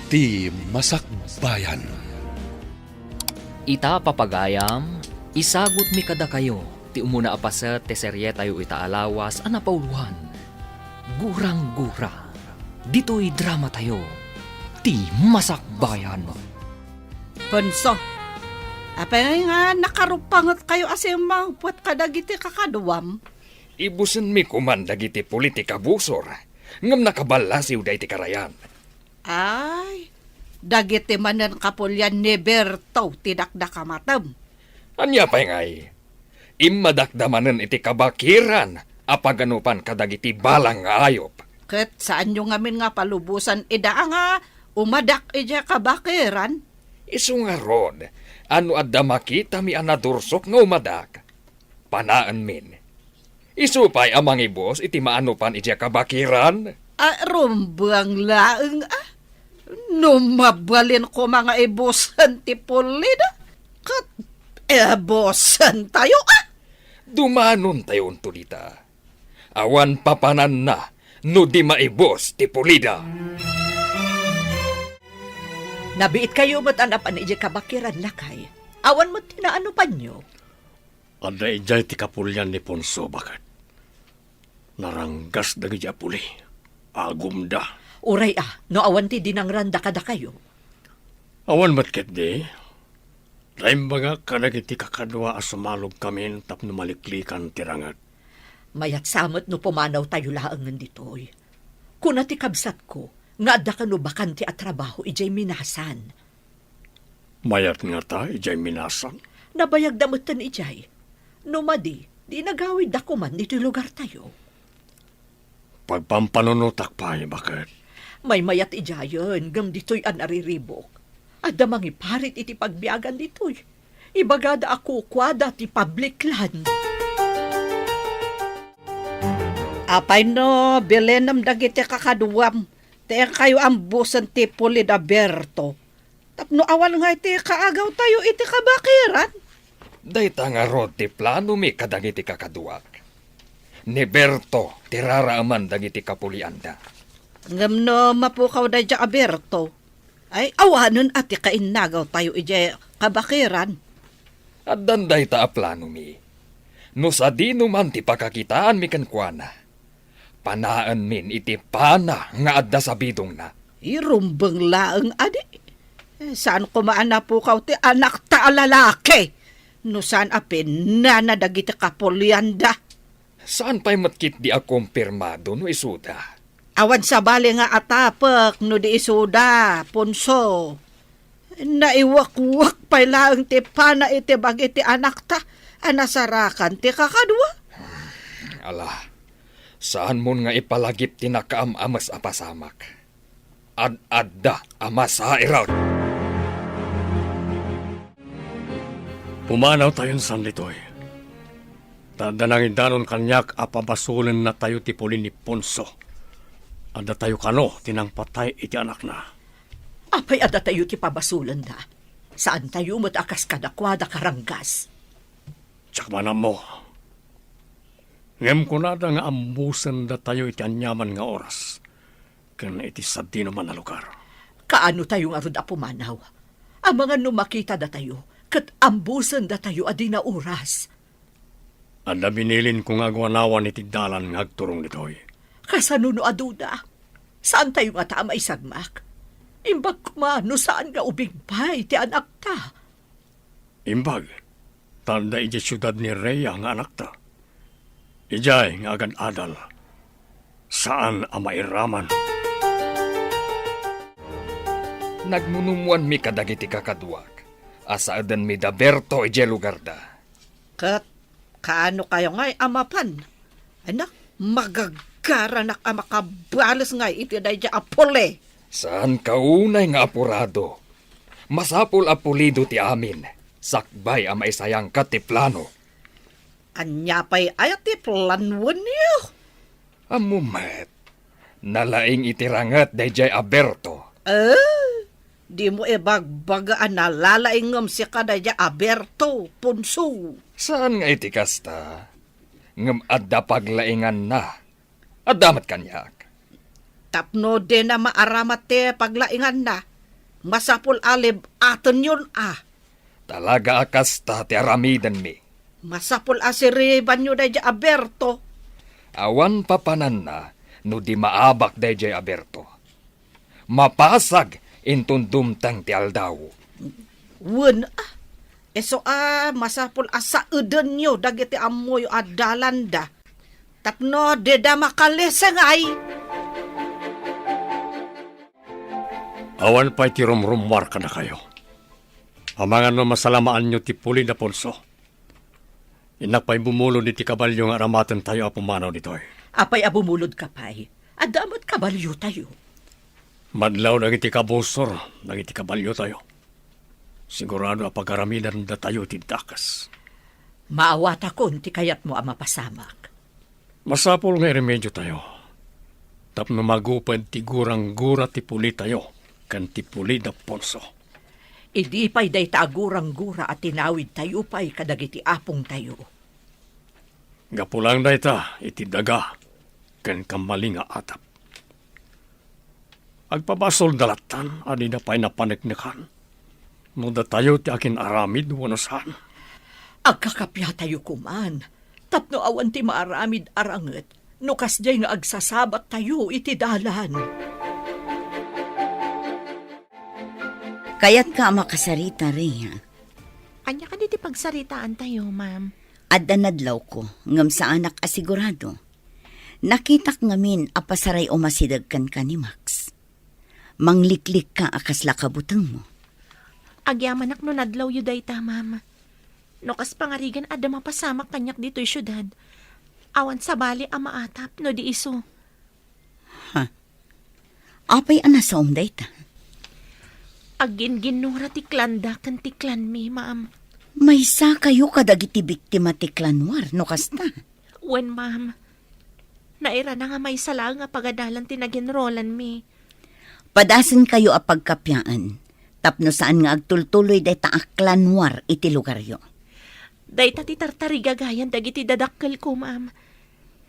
Ti Masakbayan. Ita papagayam, isagot mi kada kayo, ti umuna apaset ti serye tayo itaalawas anapauluhan. Gurang-gura, dito'y drama tayo, ti Masakbayan. Punso, apay nga nakarupangot kayo asim mangpot kadagiti kakaduwam. Ibusen mi kuman dagiti politika busor. Ngam nakabalasiw da iti karayan. Ay, dagiti manan kapulyan ni Berto tidakdakamatam. Anya pa'y ngay. Immadakdamanen iti kabakiran apaganupan kadagiti balang nga ayop. Ket saan nyo ngamin nga palubusan ida nga umadak ija kabakiran? Isu nga rod, ano adda makita mi anadursok nga umadak. Panaan min. Isu pa'y amang ibos iti maanupan iti kabakiran. Rumbang laeng numabalin ko mga ibosan ti pulida. Kat ebosan tayo Dumanon tayo unto dita. Awan papanan na, no di maibos ti pulida. Nabiit kayo mo't anapan iji kabakiran lakay. Awan mo't tinaano pa nyo. Ada ijay ti kapulyan ni Ponso bakat. Naranggas dagi ja puli. Agumda. Uray no awan ti dinangranda kada kayo. Awan matket di. Laim baga kadagiti kakadwa asumalog kami tapno maliklikan tirangat. Mayat samot no pumanaw tayo laangan ditoy. Kuna ti kabsat ko, nga adda ka no bakanti at trabaho ijay minasan. Mayat nga ta ijay minasan. Nabayag damutan ijay. No madi, di nagawid ako man dito'y lugar tayo. Pagpampanunutak pa'y bakat. May mayat ijayon, gam dito'y anariribok. Adda mangi parit iti pagbiagan dito'y. Ibagada ako kwada ti public land. Apay no, bilenam dagiti kakaduwam. Te kayo ambusan ti pulida Berto. Tapno awan nga iti kaagaw tayo iti kabakiran. Dayta nga rod ti plano mi kadagiti kakaduak. Ni Berto, tiraraaman dagiti kapulianda. Ngam no mapukaw da dya Berto. Ay awanon ati kainagaw tayo iti kabakiran. At danday ta a plano mi. No sa di numan ti pakakitaan mi kankwana. Panaan min iti pana nga adda sa bidong na. Irumbang laeng adi. Saan ko maanapukaw ti anak ta lalaki? No saan apin na nadagiti kapulianda. Saan pa'y matkit di a kumpirmado no isuda? Awan sa bali nga atapak no di isuda, Ponso. Naiwak-wak pa'y laeng ti pana iti bagiti anak ta. Anasarakan ti kakadwa. Ala, saan mo nga ipalagip tinakaam-amas apasamak? Ad-adda amas sa irat. Pumanaw tayon san ditoy. Tadanangin danon kanyak apabasulan na tayo ti puli ni Ponso. Ada tayo kano tinang patay iti anak na. Apay ada tayo ti pabasulan da. Saan tayo mo't akas kadakwada karanggas? Tsak manam mo. Ngem ko na da nga ambusan da tayo iti anyaman nga oras. Kan iti sadino man na lugar. Kaano tayo nga rod pumanaw? Ang mga numakita da tayo, kat ambusan da tayo adi na oras. Ada binilin kong agwanawan iti dalan nga agturong ditoy. Kasanuno aduda, saan tayo nga tama isagmak? Imbag kumano saan nga ubigbay ti anak ta? Imbag, tanda iti syudad ni Rhea nga anak ta. Ijay nga agad adal. Saan ang mairaman? Nagmunumuan mi kadagiti kakaduak. Asaadan mi da Berto ije lugar da. Kat, kaano kayo nga'y amapan? Anak, magagaranak ang makabalas nga'y iti da dya apole. Saan kaunay nga apurado? Masapul apulido ti amin. Sakbay ang maisayang ka ti plano. Anya pa'y ayat ti planwan niyo. Amumet. Nalaing itirangat dayjay Aberto. Di mo ibagbagaan na lalaingam si ka da dya Aberto, Ponso. Saan nga iti kasta? Ngam adda paglaingan na. Adamat kanyak. Tapno din na maaramat te paglaingan na. Masapul alib aton yun Talaga akas ta ti aramidan mi. Masapul asiriban nyo da Aberto. Awan papanan na no di maabak dayjay Aberto. Mapasag intun dumtang ti aldaw. Wen eso masapul asa eden nyo dagiti amoy adalanda. Tapno deda makalesangay. Awan pa'y ti rumrumwar ka na kayo. Amangan no masalamaan nyo ti Puli na Ponso. Inak pa'y bumulo ni ti kabalyo nga aramatan tayo apumanaw nito'y. Apay abumulod ka pa'y. Adamot kabalyo tayo. Madlaw nang iti kabusor, nang iti kabalyo tayo. Sigurado apag-araminan na tayo tintakas. Maawat akon ti kayat mo ang mapasamak. Masapol nga remedyo tayo. Tapno magupad ti gurang-gura ti Puli tayo. Kan ti Puli na Ponso. Idi pa'y day taagurang-gura at tinawid tayo pa'y kadagiti apong tayo. Gapulang dayta, iti daga, kan kamaling nga atap. Agpabasol dalatan, adi na pa'y napaneknekan. No da tayo ti akin aramid, wanosan. Agkakapya tayo kuman. Tapno awan ti maaramid aranget. No kasjay nga agsasabat tayo iti dalan. Kaya't ka makasarita, Rhea. Anya ka diti pagsaritaan tayo, ma'am. Adda nadlaw ko, ngam sa anak asigurado. Nakitak ngamin apasaray o masidagkan ka ni Max. Mangliklik ka akas lakabutang mo. Agyaman no nadlaw yu dayta, ma'am. No kas pangarigan ada mapasamak kanyak dito'y syudad. Awan sa bali ang maatap no di iso. Apay anasa dayta. Agin ginura ti klanda kan ti klan mi, ma'am. May sa kayo kadagiti biktima ti klanwar, no kasta. Wen, ma'am. Naira na nga may sala nga pagadalan ti naginrolan mi. Padasan kayo a pagkapyaan. Tapno saan nga agtultuloy day taak klanwar iti lugaryo. Dayta ti tartarigagayan dagiti dadakkel ko, ma'am.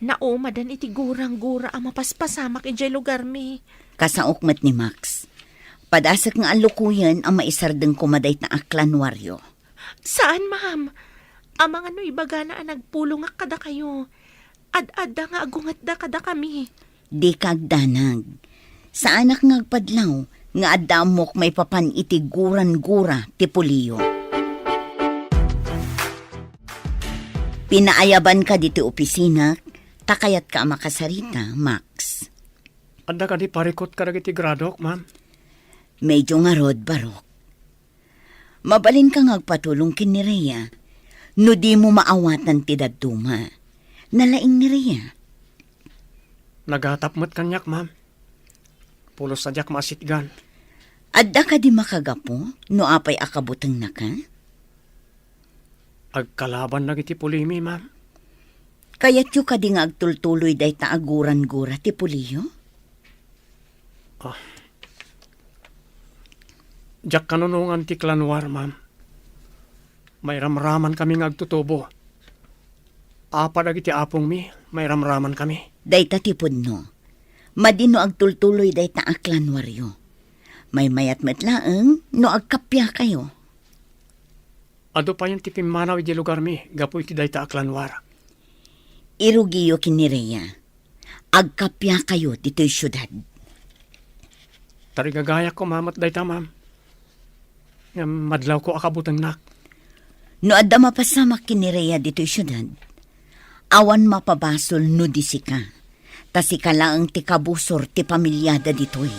Naumadan iti gurang-gura ang mapaspasamak iti lugar mi. Kasaokmat ni Max. Padasak nga alukuyan ang maisardeng kumaday na aklanwaryo. Saan, ma'am? Amang ano ibaga na nagpulong nga kada kayo. Ad-adda nga agungat da kada kami. Di kagdanag. Sa anak nga agpadlaw, nga adamok may papan iti guran-gura ti Puliyo. Pinaayaban ka diti opisina, takayat ka makasarita, Max. Anda ka di parikot ka iti gradok, ma'am. Medyo nga rod barok. Mabalin ka ngagpatulong kin ni Rhea. No di mo maawatan ti daduma. Nalaing ni Rhea. Nagatap mo't kanyak, ma'am. Pulos sadyak masitgan. Adda ka di makagapo, no apay akabutang na ka? Agkalaban na iti Pulimi, ma'am. Kaya't yu ka di nga agtultuloy day taaguran-gura ti Puliyo? Diyak kanunungan ti klanwar, ma'am. May ramraman kami agtutubo. Apadag iti apong mi, may ramraman kami. Day tatipod no. Madino agtultuloy day taaklanwaryo. May mayat matlaeng no agkapya kayo. Ado pa yung tipimanaw iti lugar mi, gapu iti day taaklanwar. Irugiyo kinireya. Agkapya kayo dito'y syudad. Tarigagaya ko, ma'am, at day ta, ma'am. Madlaw ko akabutang nak. No adda mapasamak kinireya dito'y syudad. Awan mapabasol no di sika. Ta sika lang ti kabusor ti pamilyada dito'y.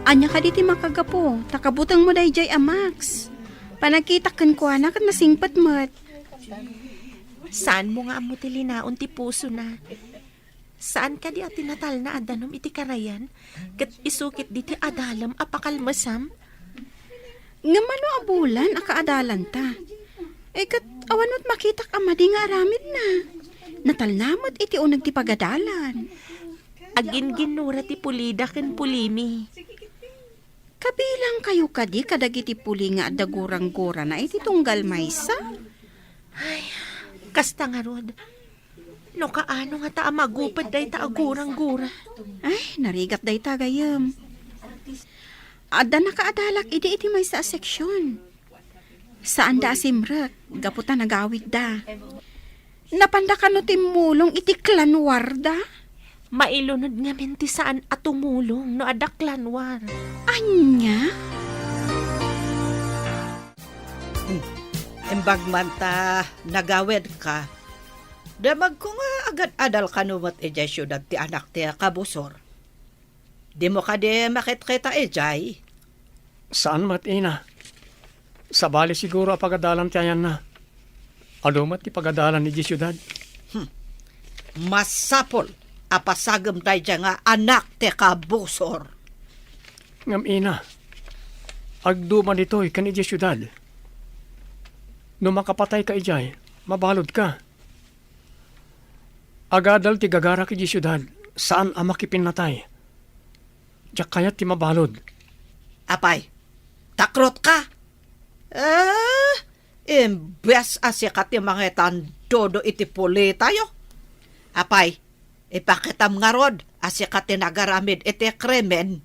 Anya ka diti makagapo, takabutang mo day jay Max. Panakitakan ko anak at nasingpat mo't. Saan mo nga amo ti linaon ti puso na? Saan ka di at tinatal na adanom iti karayan? Kat isukit di ti adalam apakalmasam? Nga mano abulan akaadalan ta. Kat awanot makitak amadi nga aramid na. Natalnamot iti unag ti pagadalan. Agin ginura ti pulida ken pulimi. Kabilang kayo kadi kadagiti puli nga adagurang-gura na iti tunggal maysa. Kasta nga rod. No kaano nga ta magupad day ta agurang-gura. Ay, narigat day tagayam. Ada nakaadalak iti may sa seksyon. Saan da asimrak, gaputa nagawid da. Napanda ka no timulong iti klanwar da? Mailunod nga menti saan at tumulong no adaklanwar. Anya? Imbag man ta nagawid ka. Damag ko nga agad adal kanumat ejay syudad ti anak ti kabusor. Di mo ka di makit-kita ejay. Saan mat ina? Sa bali siguro apagadalan ti ayan na. Alumat ti pagadalan ni di syudad. Masapol apasagam tayo dyan nga anak ti kabusor. Ngam ina, agduman ito'y kan iti syudad. No makapatay ka ijay, mabalod ka. Agadal ti gagara ki syudad, saan ang makipinatay? Diyak kayat ti mabalod. Apay, takrot ka. Imbes asikat ti mga tandodo iti puli tayo. Apay, ipakitam nga rod asikat ti nagaramid iti kremen.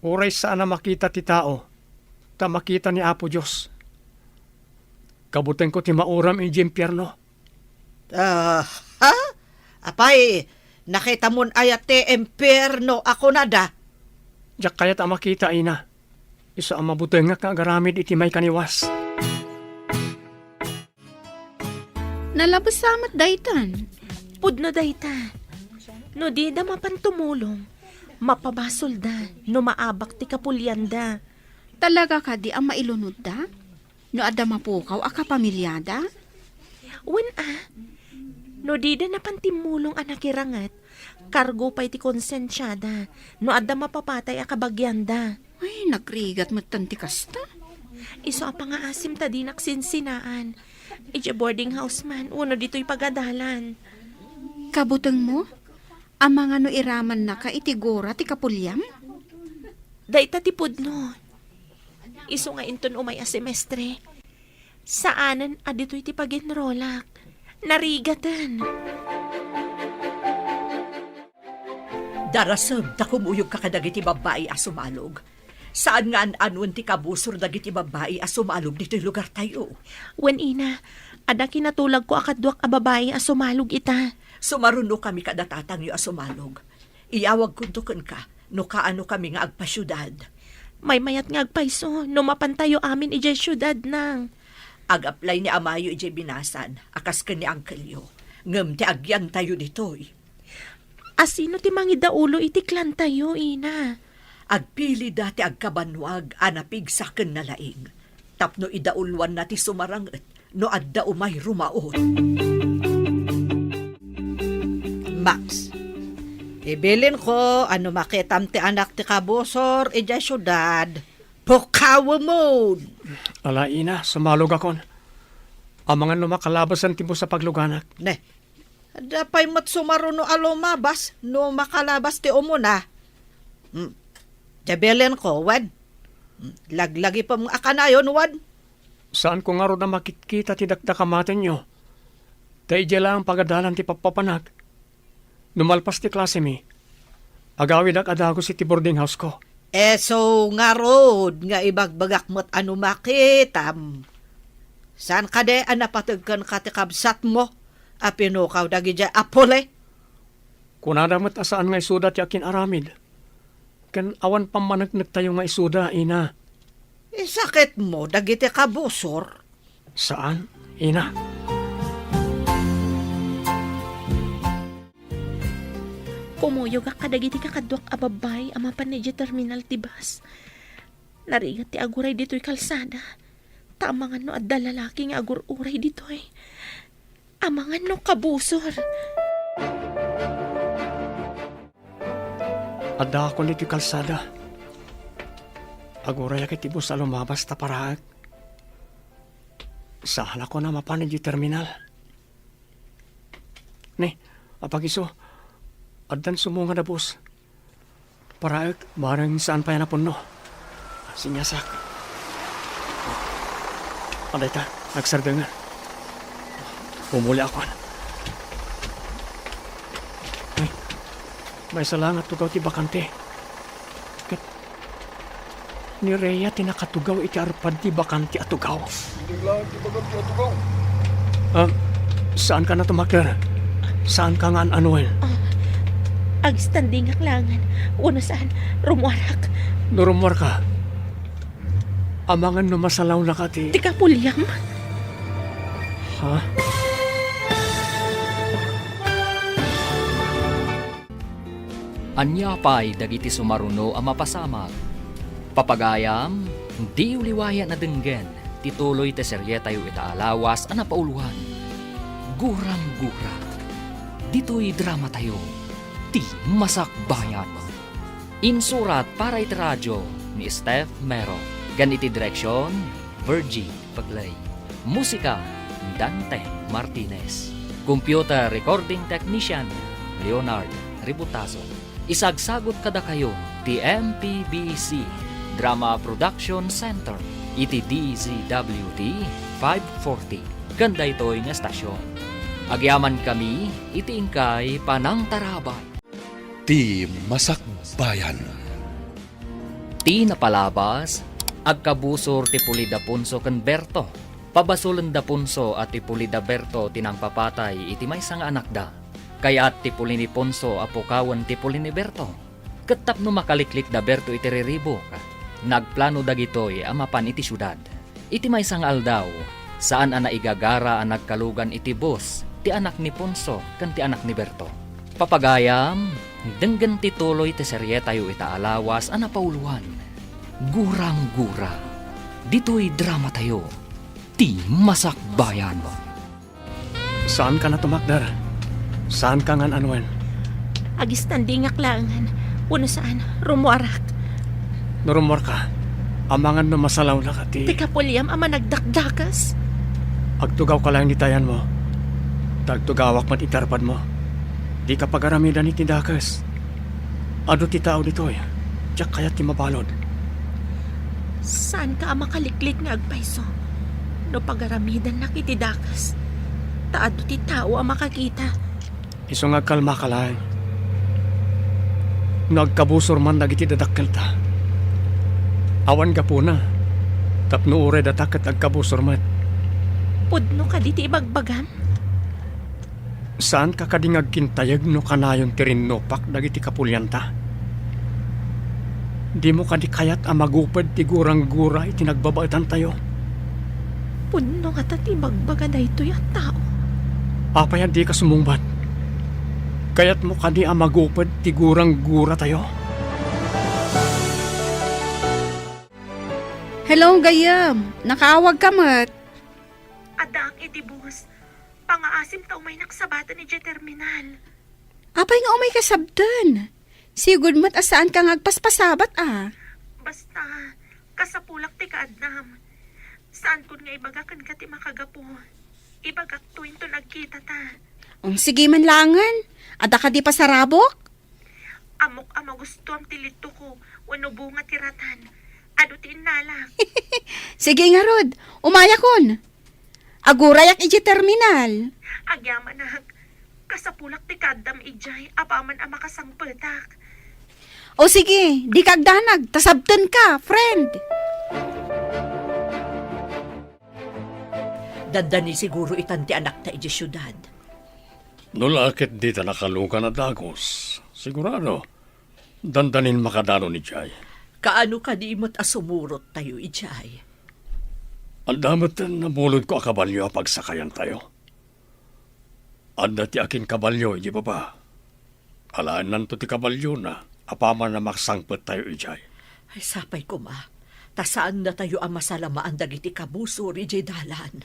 Uray saan na makita ti tao, ta makita ni Apo Diyos. Kabuteng ko ti mauram in impyerno. Ha? Apay, nakita mon ayat ti impyerno ako na da. Diyak kayat ang makita ina. Isa ang mabuteng nga kagaramid iti may kaniwas. Nalabas samat daytan. Pudno dayta. No di da mapantumulong. Mapabasol da. No maabak ti kapulyan da. Talaga ka di ang mailunod da? No ada mapukaw a kapamilyada? Wen no di da napantimulong anak irangat. Kargo pa iti konsensyada. No ada mapapatay a kabagyanda. Ay, nagrigat mo tanti kasta. Iso a pangaasim ta di naksinsinaan. Ija boarding house man. Uno dito'y pagadalan. Kabuteng mo? Ang mga no iraman na ka itigora ti kapulyam? Dayta ti pudno. Iso nga inton umay a semestre. Saanan adito'y ti paginrolak. Narigatan. Darasam, takumuyog ka kadagiti babae asumalog. Saan nga anun ti kabusor dagiti babae asumalog dito'y lugar tayo? Wen ina, ada kinatulag ko akadwak a babae a sumalog ita. Sumaruno kami kadatatang yu asumalog. Iyawag kuntukan ka, no kaano kami nga agpasyudad. May mayat nga agpaiso, no mapantayo amin ijay syudad nang. Ag-apply ni Amayo ijay binasan, akas ka ni Uncle Yo. Ngem ti agyan tayo dito'y. Asino ti mangidaulo iti klan tayo, ina? Agpili dati agkabanwag, anapig sa ken na laing. Tapno idaulwan na ti sumaranget, no adda umay rumaot. Max, ibilin ko ano makitam ti anak ti kabusor ijay syudad. Pukawa mo. Ala ina, sumalog akon. Ang mga numakalabasan ti mo sa pagluganak. Ne, dapay mat sumaruno alumabas no makalabas ti umuna. Ibilin ko, wan. Laglagi pa mga akanayon, wan. Saan ko nga ro na makikita ti dakdakamaten nyo? Dahil dyan lang pagadalan ti papapanag. Numalpas ti klase mi. Agawid ak adago si ti boarding house ko. So nga rod, nga ibagbagak mo't ano makitam. Saan ka de anapatagkan ka ti kabsat mo? Apinukaw dagi dya apole? Kunadamat asaan nga isuda ti akin aramid. Kan awan pamanagnak tayo nga isuda, ina. Sakit mo, dagi ti kabusor. Saan, ina? Kumuyog ka kadagiti kakadwak a babay ama panedya terminal ti bus. Narigat ti aguray dito'y kalsada. Tamangan no adda lalaki nga agur-uray dito'y. Amangan no kabusor. Adda ako niti kalsada. Aguray akit ibo sa lumabas ta paraag. Sahala ko na mapanid yung terminal. Ne, apagiso. Addan sumunga na bus. Paraag, barang saan pa yan na puno. Sinyasak. Aday ta, nagsarga nga. Umuli ako. May salangat tugaw ti bakante. Kat ni Rhea tinakatugaw iti arpad ti bakante at tugaw. Saan ka na tumakder? Saan ka nga anuin? Ag standing aklangan. Uno saan, rumuarak. Nurumwar ka. Amangan no masalaw na ka ti... Tika pulyam. Ha? Anya pa'y dagiti sumaruno ang mapasamag. Papagayam, di uliwaya na denggen, tituloy te serye tayo itaalawas ang napauluhan. Gurang-gura. Dito'y drama tayo. Ti Masakbayan. Insurat para iti radyo ni Steph Mero. Ganiti direksyon, Virgie Paglay. Musika, Dante Martinez. Computer recording technician, Leonard Ributaso. Isagsagot kada kayo, ti MPBC Drama Production Center, iti DZWT 540. Ganda ito'y nga stasyon. Agyaman kami, iti ingkay Panang Tarabay. Ti Masakbayan. Ti napalabas, agkabusor ti Pulida Punso ken Berto. Pabasulan da Punso at ti Pulida Berto tinang papatay iti may nga anak da. Kaya ti Pulini Punso apukawan ti Pulini Berto. Ketap no makaliklik da Berto iti riribok. Nagplano dagitoy amapan iti syudad. Iti may nga aldaw, saan ana igagara ang nagkalugan iti bus, ti anak ni Punso ken ti anak ni Berto. Papagayam, denggen ti tuloy ti serye tayo itaalawas ang napauluhan. Gurang-gura. Dito'y drama tayo. Ti Masakbayan. Saan ka na tumakder? Saan ka nga anuin? Ag standing aklangan. Uno saan, rumuarak. Nurumwar ka. Amangan no masalaw na ka ti... Tika pulyam ama nagdakdakas. Agtugaw ka lang ni tayan mo. Tagtugawak mat itarpad mo. Di ka pagaramidan ni tindakas. Ado ti tao dito'y. Tiyak kaya ti mabalod. Saan ka makaliklik nga agpaiso? No pagaramidan na kitidakas. Taado ti tao ang makakita. Iso nga kalma ka lang. Nagkabusor man dagiti dadakkel ta. Awan ka po na. Tapno ure datakat agkabusor man. Pudno ka diti ibagbagam? Saan ka kadingag kintayag no kanayon tirinnopak dagiti kapulyanta? Di mo kadi kayat amagupad ti gurang-gura iti nagbabaitan tayo. Pudno nga tati bagbaga da ito yung tao. Apay di ka sumungbat. Kayat mo kadi amagupad ti gurang-gura tayo. Hello, gayam. Nakaawag ka mat. Adang itibus. Pangaasim ta umay naksabatan ni J Terminal. Apay nga umay kasabdan. Sigud mat asaan ka ngagpaspasabat Basta, kasapulak ti kaadnam. Saan kun nga ibagakan ka ti makagapo. Ibagak tuwin to nagkita ta. Sige man langan. Ada ka di pasarabok? Amok ama gusto ang tilito ko. Wano bunga tiratan. Ado ti inalak. Sige nga rod. Umaya kon. Agurayak iji terminal. Agyaman na. Kasapulak ti kadam ijay. Apaman ang makasangpetak. O sige, di kagdanag. Tasabten ka, friend. Dandani siguro itanti anak ta iji syudad. Nulakit di ta nakalugan na dagos. Sigurado. Dandanin makadano ni Jay. Kaano ka di mo't asumurot tayo ijay? Ang damat na bulod ko akabalyo pagsakayan tayo. Anda ti akin kabalyo, iji ba? Alaan nanto ti kabalyo na. Apaman na maksangpet tayo ijay. Ay sapay ko ma. Tasaan na tayo ang masalamaan dagiti kabusor ijay dalan.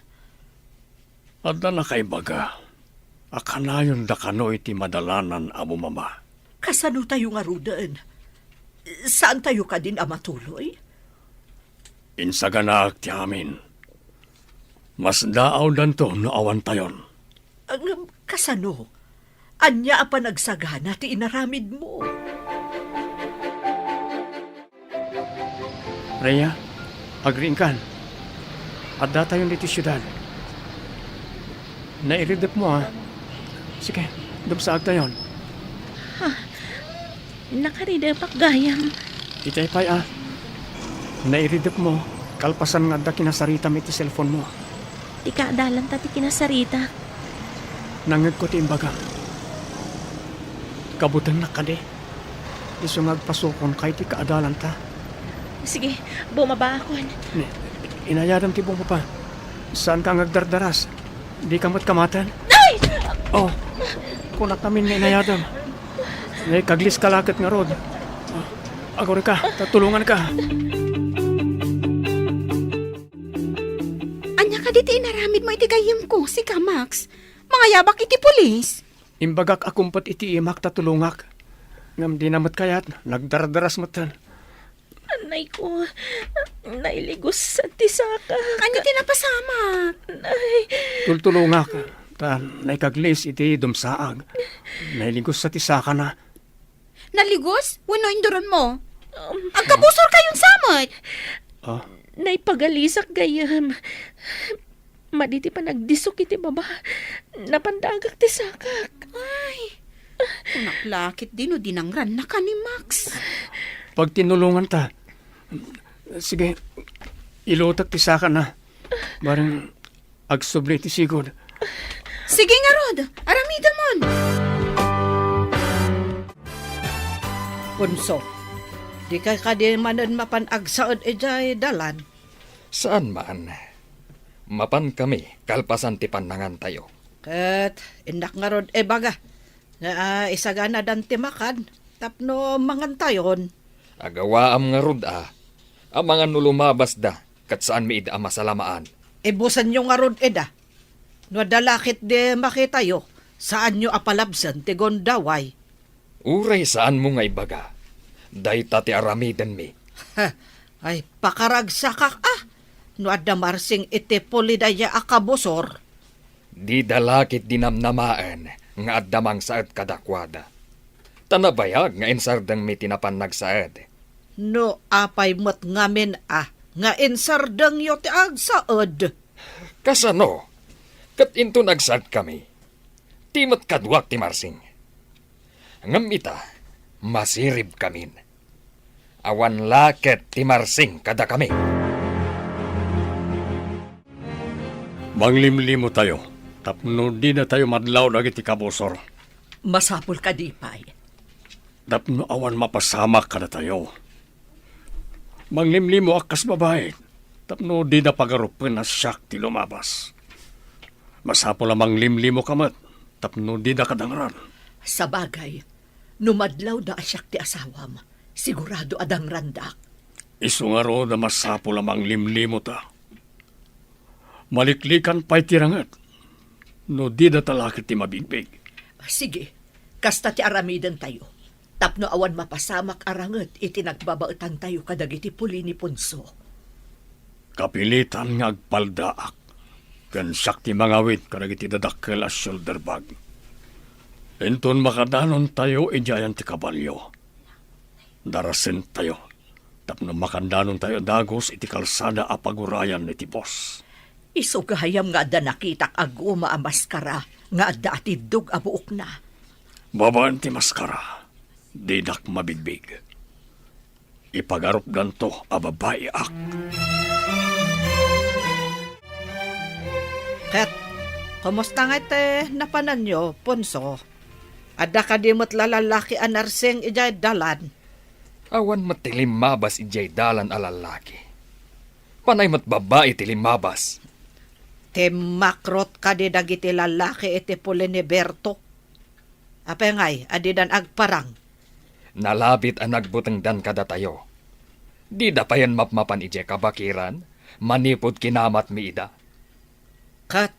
Anda na kay baga. Akanayon da kano iti madalanan amo mama. Kasano tayo nga rudan? Saan tayo ka din amatuloy? Insaganak ti amin. Mas daaw danto no awan tayon. Ang kasano? Anya pa nagsagana ti inaramid mo. Rhea, agriin kan. Adda tayon dito syudad. Nairidap mo ha. Sige, dumsaag tayon. Nakaridapak gayam. Itay pay nairidap mo, kalpasan nga da kinasarita mo iti cellphone mo. Ti kaadalan ta ti kinasarita. Nangag ko ti imbaga. Kabutang na kade. Iso ngagpasukon kay ti kaadalan ta. Sige, bumaba ako. Inayadam ti mo pa. Saan ka ngagdardaras? Di kamot kamatan? Ay! Oh, kunak namin na inayadam. Nay kaglis kalakit nga rod. Agore ka, tatulungan ka. Anya ka diti inaramid mo iti gayem ko, si Kamax. Mga yabak iti pulis. Imbagak akumpat iti imak tatulungak. Ngam di namat kayat, nagdardaras matan. Anay ko, nailigos sa tisaka. Anya tinapasama. Ay, Tultulungak. Ta, naikaglis iti dumsaag. Nailigos sa tisaka na. Naligos? Wano induron mo? Ang kabusor kayong samot. Ah, naipagalisak gayam. Maditi pa nagdisok iti baba. Napandagak tisakak. Ay, unaklakit din o dinangran na ka ni Max. pag tinulungan ta, sige, ilutak tisaka na. Barang agsubli ti sigod. Sige nga, Rod. Aramida mon. Punso, di ka kadimanan mapanagsaod ijay dalan. Saan man? Mapan kami, kalpasan ti panangan tayo. Kat, indak nga rod baga. Na isagana dan timakan. Tapno mangantayon. Agawaam nga rod ang mga nulumabas da, kat saan mi ida masalamaan. Ibusan nyo nga rod No dalakit de makitayo. Saan nyo apalabsan ti gondaway. Uray saan mo nga ibaga? Dayta ti aramiden mi. Ay, pakaragsakak No adda marsing iti polidaya akabusor. Di dalakit dinamnamaan nga addamang saad kadakwada. Tanabayag nga insardang mi tinapan nagsaad. No apay mo't ngamin nga insardang yo ti agsaod. Kasano? Kat into nagsad kami. Timot kadwak ti marsing. Ngam ita, masirib kamin. Awan laket ti marsing kada kami. Manglimlimo tayo. Tapno di na tayo madlaw na iti kabusor. Masapul ka di pay. Tapno awan mapasamak ka na tayo. Manglimlimo akas babae. Tapno di na pagarupan na siyak ti lumabas. Masapol ang manglimlimo kamat. Tapno di na kadangran. Sa bagay, numadlaw da asyak ti asawam. Sigurado adang randak. Isu nga ro na masapol ang manglimlimo ta. Maliklikan pa'y tirangat. No di na talakit ti mabigbig. Sige, kasta ti aramidan tayo. Tapno awan mapasamak arangat iti nagbabaetan tayo kadagiti puli ni Punso. Kapilitan nga agpaldaak. Kansak ti mangawit kadagiti dadakkel as shoulder bag. Enton makadanon tayo ijayan ti kabalyo. Darasin tayo. Tapno makandanon tayo dagos iti kalsada apagurayan ni ti boss. Isugahayam nga adda nakitak aguma a maskara nga adda atidog a buok na. Babaan ti maskara. Didak mabigbig. Ipagarup ganto a babae ak. Kat, kumusta nga ite napanan nyo, Punso? Adda ka di mo't lalalaki anarsing ijay dalan. Awan matilimabas ijay dalan alalaki. Panay mat babae tilimabas. Makrot ka di dagiti lalaki iti puli ni Berto. Apengay, adidan agparang. Nalabit ang nagbutang dan kada tayo. Di da pa yan mapmapan ije kabakiran, manipod kinamat mi ida. Kat,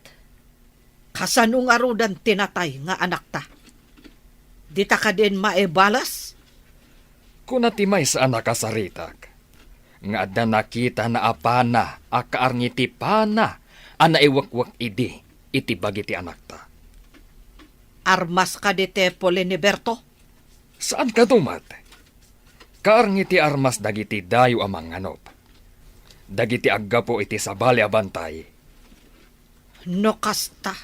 kasanong arudan tinatay nga anak ta. Di ta ka din maebalas? Kunatimay sa anak kasaritak. Nga adda nakita na apana, akaarngiti pana, ana iwakwak idi, iti bagiti anak ta. Armas ka di te puli ni Berto? Saan ka tumat? Kaarngiti armas dagiti dayo amang anop. Dagiti aggapo iti sabali abantay. No kasta.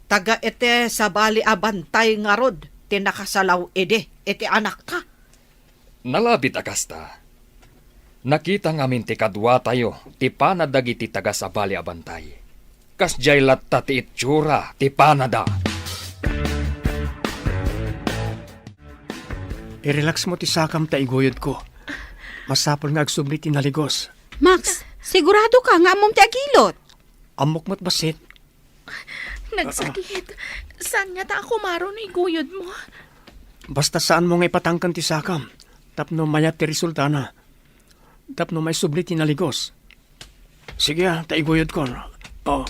Taga ite sabali abantay nga rod, tinakasalaw iti anak ta. Nalabit akasta. Nakita ngamin ti kadwa tayo, ti panadag iti taga sa bali abantay. Kas jay latta ti itsura, ti panada. I-relax mo ti sakam ta iguyod ko. Masapol nga agsubli ti naligos. Max, sigurado ka nga amom ti agilot. Amok mo't basit. Nagsakit. Saan nga ta ako maron iguyod mo? Basta saan mo nga ipatangkan ti sakam. Tapno mayat ti resulta na. Tapno may subli ti naligos. Sige taiguyod ko. Oh.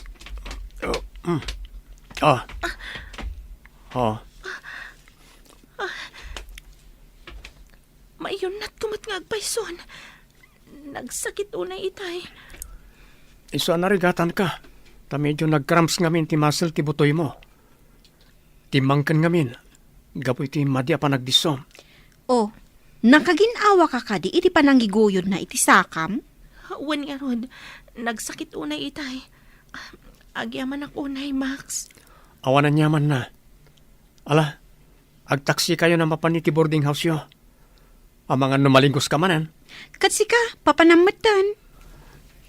Mayon na't kumat nga agpayson. Nagsakit unay itay. Iso narigatan ka. Ta medyo nagcramps ngamin ti muscle ti butoy mo. Timangkan ngamin. Gapoy ti madya pa nagdiso. Oh, nakaginawa ka kadi iti pananggiguyod na iti sakam? Wan nga rod, nagsakit unay itay. Agyaman ak unay, Max. Awanan yaman na. Ala, agtaksi kayo na mapan ti boarding house yo. Ang mga numalingkos ka manan. Katsi ka, papanamatan.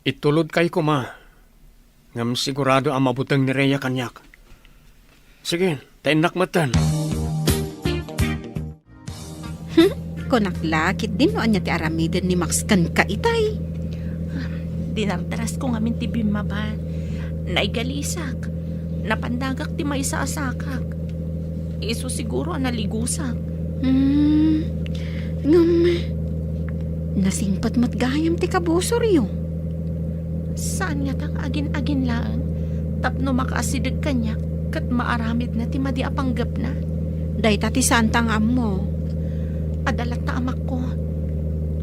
Itulod kay kuma. Ngam sigurado ang mabutang ni Rhea kanyak. Sige, tainak matan. Konaklakit din no anya ti aramiden ni Max kan ka itay. Dinardaras ko ngamin ti bimma ba. Naigalisak. Napandagak ti may sa asakak. Iso siguro analigusak. Ngam, nasingpat mat gayam ti kabusor yo. Saan nga tang agin-agin lang? Tapno makaasidag kanya kat maaramid na ti madi apanggap na. Day tati santang ammo. Adalat na amak ko.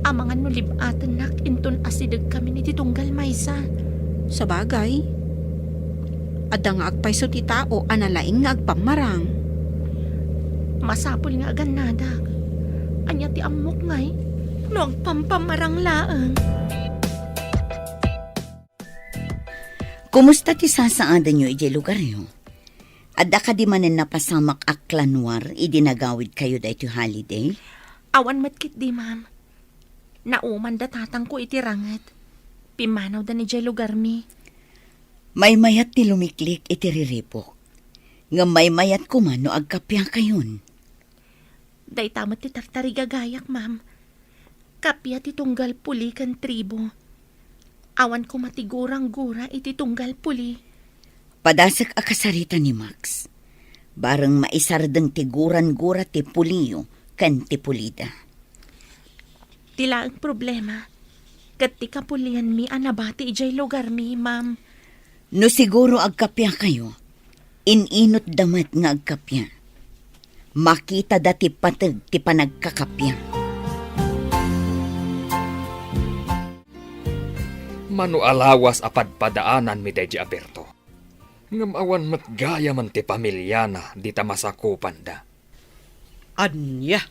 Amangan no libatan nak inton asidag kami ni titunggal maysa. Sa bagay, adda nga agpayso ti tao analaing nga agpamarang. Masapol nga agan nadag. Anya ti amok ngay. No agpampamarang laang. Kumusta ti sasaadan nyo iti lugar nyo? Adda ka di manen napasamak aklanwar idinagawid kayo da iti holiday? Awan matkit di, ma'am. Nauman da tatang ko iti rangat. Pimanaw da ni jay lugar mi. May mayat ti lumiklik iti riripok. Nga may mayat kuman no agkapya kayon. Day tamat ti tartari gagayak, ma'am. Kapya ti tunggal puli kan tribo. Awan ko matigurang-gura iti tunggal puli. Padasak akasarita ni Max. Barang maisardeng tiguran-gura ti puliyo kan ti pulida. Tila ang problema. Kat ti kapulian mi anabati ijay lugar mi, ma'am. No siguro agkapya kayo, ininot damat nga agkapya. Makita dati patag ti panagkakapya. Mano alawas apadpadaanan mi deji aberto. Ngam awan matgaya man ti pamilyana di ta masakupan da. Anya,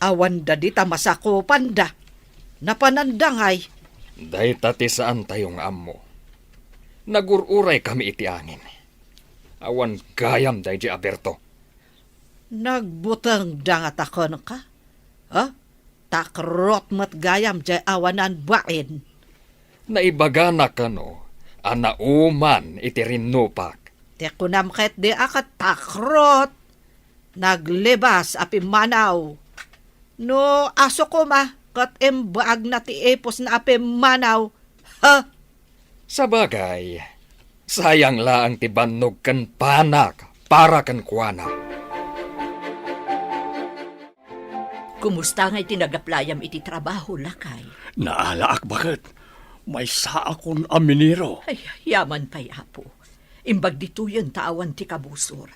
awan da di ta masakupan da. Napanandangay. Day tati saan tayong ammo. Nagururay kami iti angin. Awan gayam deji aberto. Nagbutang dangat akon ka? Ha? Takrot mat gayam jay awanan bain. Naibagana ka no, anauman iti rinupak. Te kunam ket di akat takrot. Naglibas api manaw. No aso ko ma, kat embaag na ti epos na api manaw. Ha? Sabagay, sayang laang ti bannog kan panak para kan kuana. Kumusta nga'y tinagaplayam iti trabaho, lakay? Naalaak bakit? May saa akong aminiro. Ay, yaman pa'y apo. Imbag dito yung tawan ti kabusor.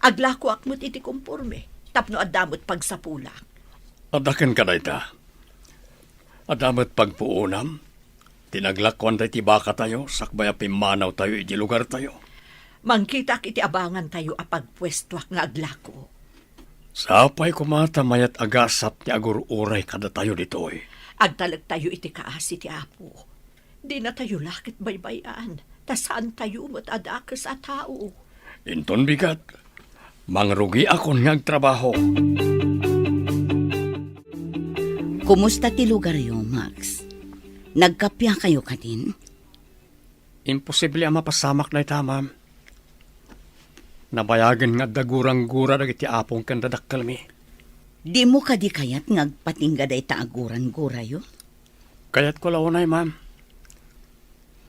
Aglako akmot iti kumpurme. Tapno adamot pagsapulak. Adakan ka na ita. Adamot pagpuunam. Tinaglakwan tayo ti baka tayo. Sakbaya pimanaw tayo iti lugar tayo. Mangkitak iti abangan tayo apagpwestuak nga aglako. Sapay kumata mayat agasap ti agur-uray kada tayo ditoy. Agtalag tayo iti kaasi ti apo. Di na tayo lakit baybayan. Tasaan tayo matadakas at tao. Inton bigat. Mangrugi akon nga agtrabaho. Kumusta ti lugar yo, Max? Nagkapya kayo ka din? Imposible ang mapasamak na ita, ma'am. Nabayagan nga dagurang-gura dagiti apong kan dadakkal mi. Di mo ka di kayat ngagpatingga day taaguran-gura yo? Kayat ko launay, ma'am.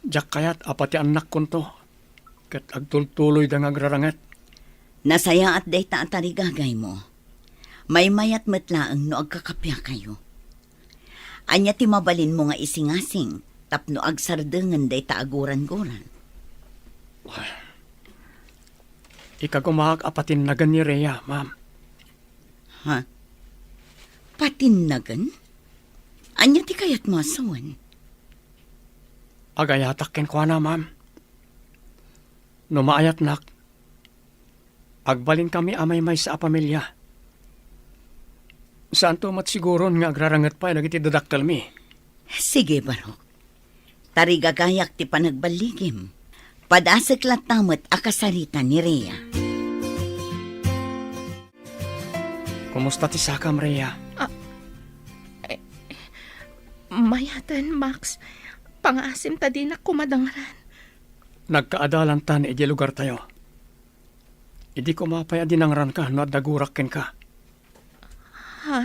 Jak kayat apati anak kon to. Kat agtultuloy da ngagrarangat. Nasaya at day taatarigagay mo. May mayat matlaang no agkakapya kayo. Anya ti mabalin mo nga isingasing, tapno agsardengan day taaguran-guran. Ikagumahag apatin na ni Rhea, ma'am. Ha? Patinnagan? Anya ti kayat masawan? Agayatak ken kwa na, ma'am. Numaayat nak. Agbalin kami amay may sa pamilya. Saan to mat siguron nga agrarangat pa nagiti dadaktal mi. Sige, Barok. Tarigagayak ti panagbaligim. Padasek latamat akasarita ni Rhea. Kumusta ti sakam, Rhea? Mayatan, Max. Pangasim ta din ako madangaran. Nagkaadalan ta ni iji lugar tayo. Idi ko mapaya dinangran ka no at dagurak ken ka. Ha?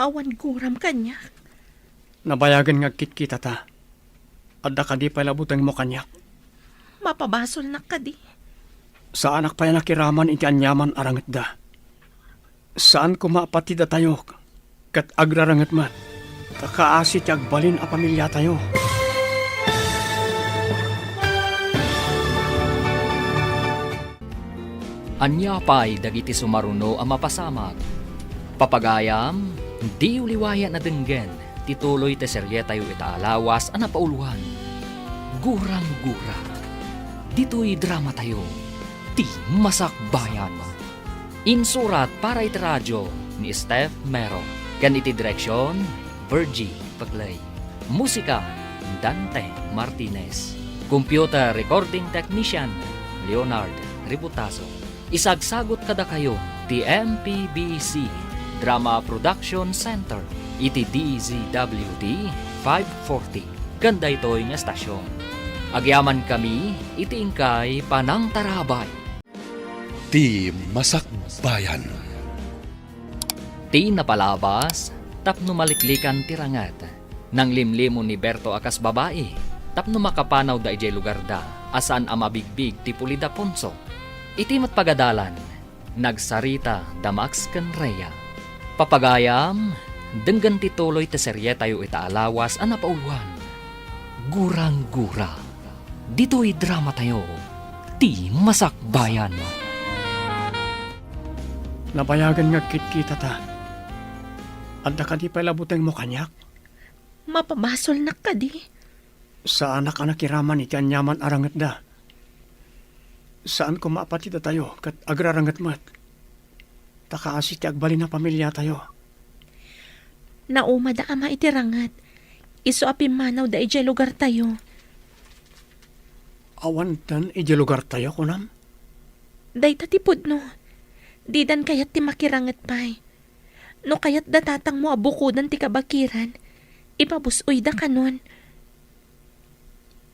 Awan guram kanya. Nabayagan nga kitkita ta. Adda ka di pa labutang mo kanyak. Mapabasol na ka di. Sa anak pa yan nakiraman iti anyaman arangat da. Saan ko maapatida tayo? Kat agrarangat man. Kakaasit agbalin a pamilya tayo. Anya pa'y dagiti sumaruno ang mapasamag. Papagayam, di uliwaya na denggen, tituloy te seryetayo itaalawas ang napauluhan. Gurang-gura. Dito'y drama tayo, ti masakbayan. Insurat para iti radyo ni Steph Mero. Kan iti direksyon, Virgie Paglay. Musika, Dante Martinez. Computer Recording Technician, Leonard Ributaso. Isagsagot kada kayo, ti MPBC Drama Production Center, iti DZWD 540. Ganda ito'y nga estasyon. Agyaman kami, iti ingkay Panang Tarabay. Ti Masakbayan. Ti napalabas, tapno maliklikan tirangat. Nang limlimo ni Berto akas babae, tapno makapanaw da ijay lugar da, asan amabigbig ti Pulida Ponso. Iti matpagadalan, nagsarita da Max ken Rhea. Papagayam, denggan tituloy ti seryetayo itaalawas ang napauluan. Gurang-gura. Dito'y drama tayo, ti masakbayan. Nabayagan nga kitkita ta. Adda ka di pa labutang mo kanyak. Mapabasol na ka di. Sa anak-anak kiraman iti anyaman arangat da. Saan ko maapatida tayo kat agrarangat mat? Takaasi ti agbalin na pamilya tayo. Nauma da ama itirangat. Iso apimanaw da ijay lugar tayo. Awantan iji lugar tayo kunam? Day tatipod no. Didan kayat ti makirangat pa'y. No kayat datatang mo abukudan ti kabakiran. Ipabusoy da kanon.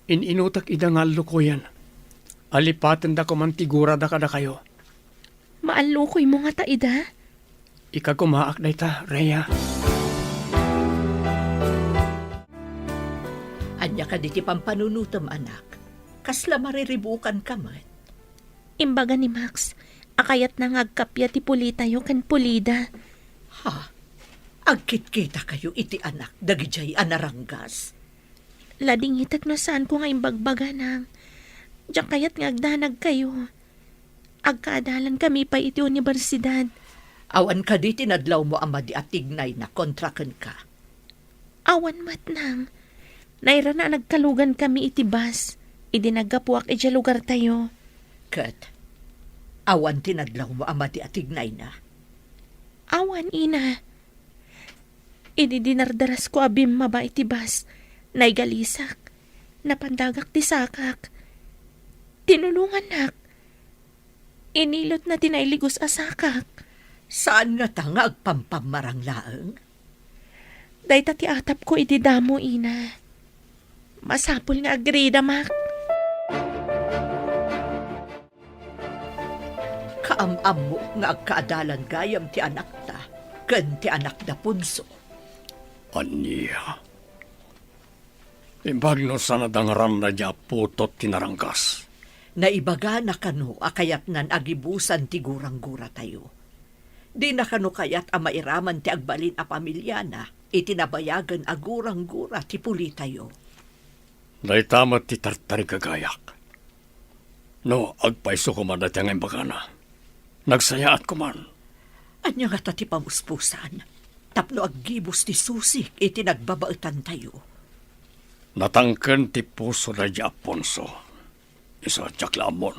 Ininutak ida nga lukuyan. Alipatan da kumantigura da kada kayo. Maalukoy mo nga taida. Ikagumaak na ita, Rhea. Anya ka di ti pampanunutom, anak. Kasla mariribukan ka man. Imbaga ni Max, akayat na ngagkapya ti pulitayo kan pulida. Ha? Agkit-kita kayo iti anak, dagijay anaranggas. Lading itak na saan ko nga imbagbaga nang. Diyan kayat ngagdanag kayo. Agkaadalan kami pa iti universidad. Awan ka di tinadlaw mo ama di atignay na kontraken ka. Awan mat nang. Naira na nagkalugan kami iti bus. Idinagapuak iti lugar tayo. Kat, awan tinadlaw mo ama di atignay na. Awan ina. Ididinardaras ko abim maba iti bus. Naigalisak. Napandagak ti sakak. Tinulungan nak. Inilot na tinailigos asakak. Saan nga ta nga agpampamarang laeng? Dayta ti atap ko iti damo, ina. Masapul nga agrida, Mak. Kaamam mo nga agkaadalan gayam ti anak ta, ken ti anak da punso. Anya. Imbag no sana dangaran na dya putot tinarangkas. Naibaga na kano akayat nan agibusan ti gurang-gura tayo. Di na kano kayat amairaman ti agbalin a pamilya na, itinabayagan a gurang-gura ti puli tayo. Naitamat ti tartari kagayak. No, agpaiso ko man dati ang imbaga na. Nagsayaat ko man. Anya nga ta ti pamuspusan, tapno aggibos ti susik iti nagbabautan tayo. Natangken ti puso na dya Aponso. Isa tiyaklamon.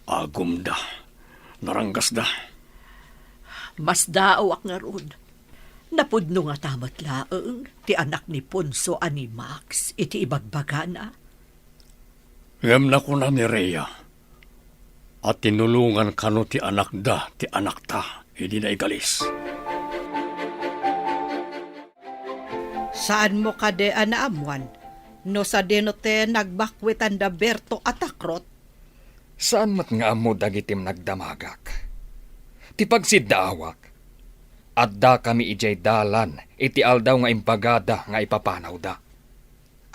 Agum da. Naranggas da. Mas daaw ak nga ron. Napudno nga tamat laeng ti anak ni Ponso ani Max iti ibagbaga na. Ngam na ko na ni Rhea. At tinulungan kano ti anak da, ti anak ta. Hindi na igalis. Saan mo kade anaamuan? No sa denote nagbakwitan da Berto at akrot? Saan mat nga amo dagitim nagdamagak? Ti pagsidawak. Adda kami ijay dalan, iti aldaw nga impagada nga ipapanaw da.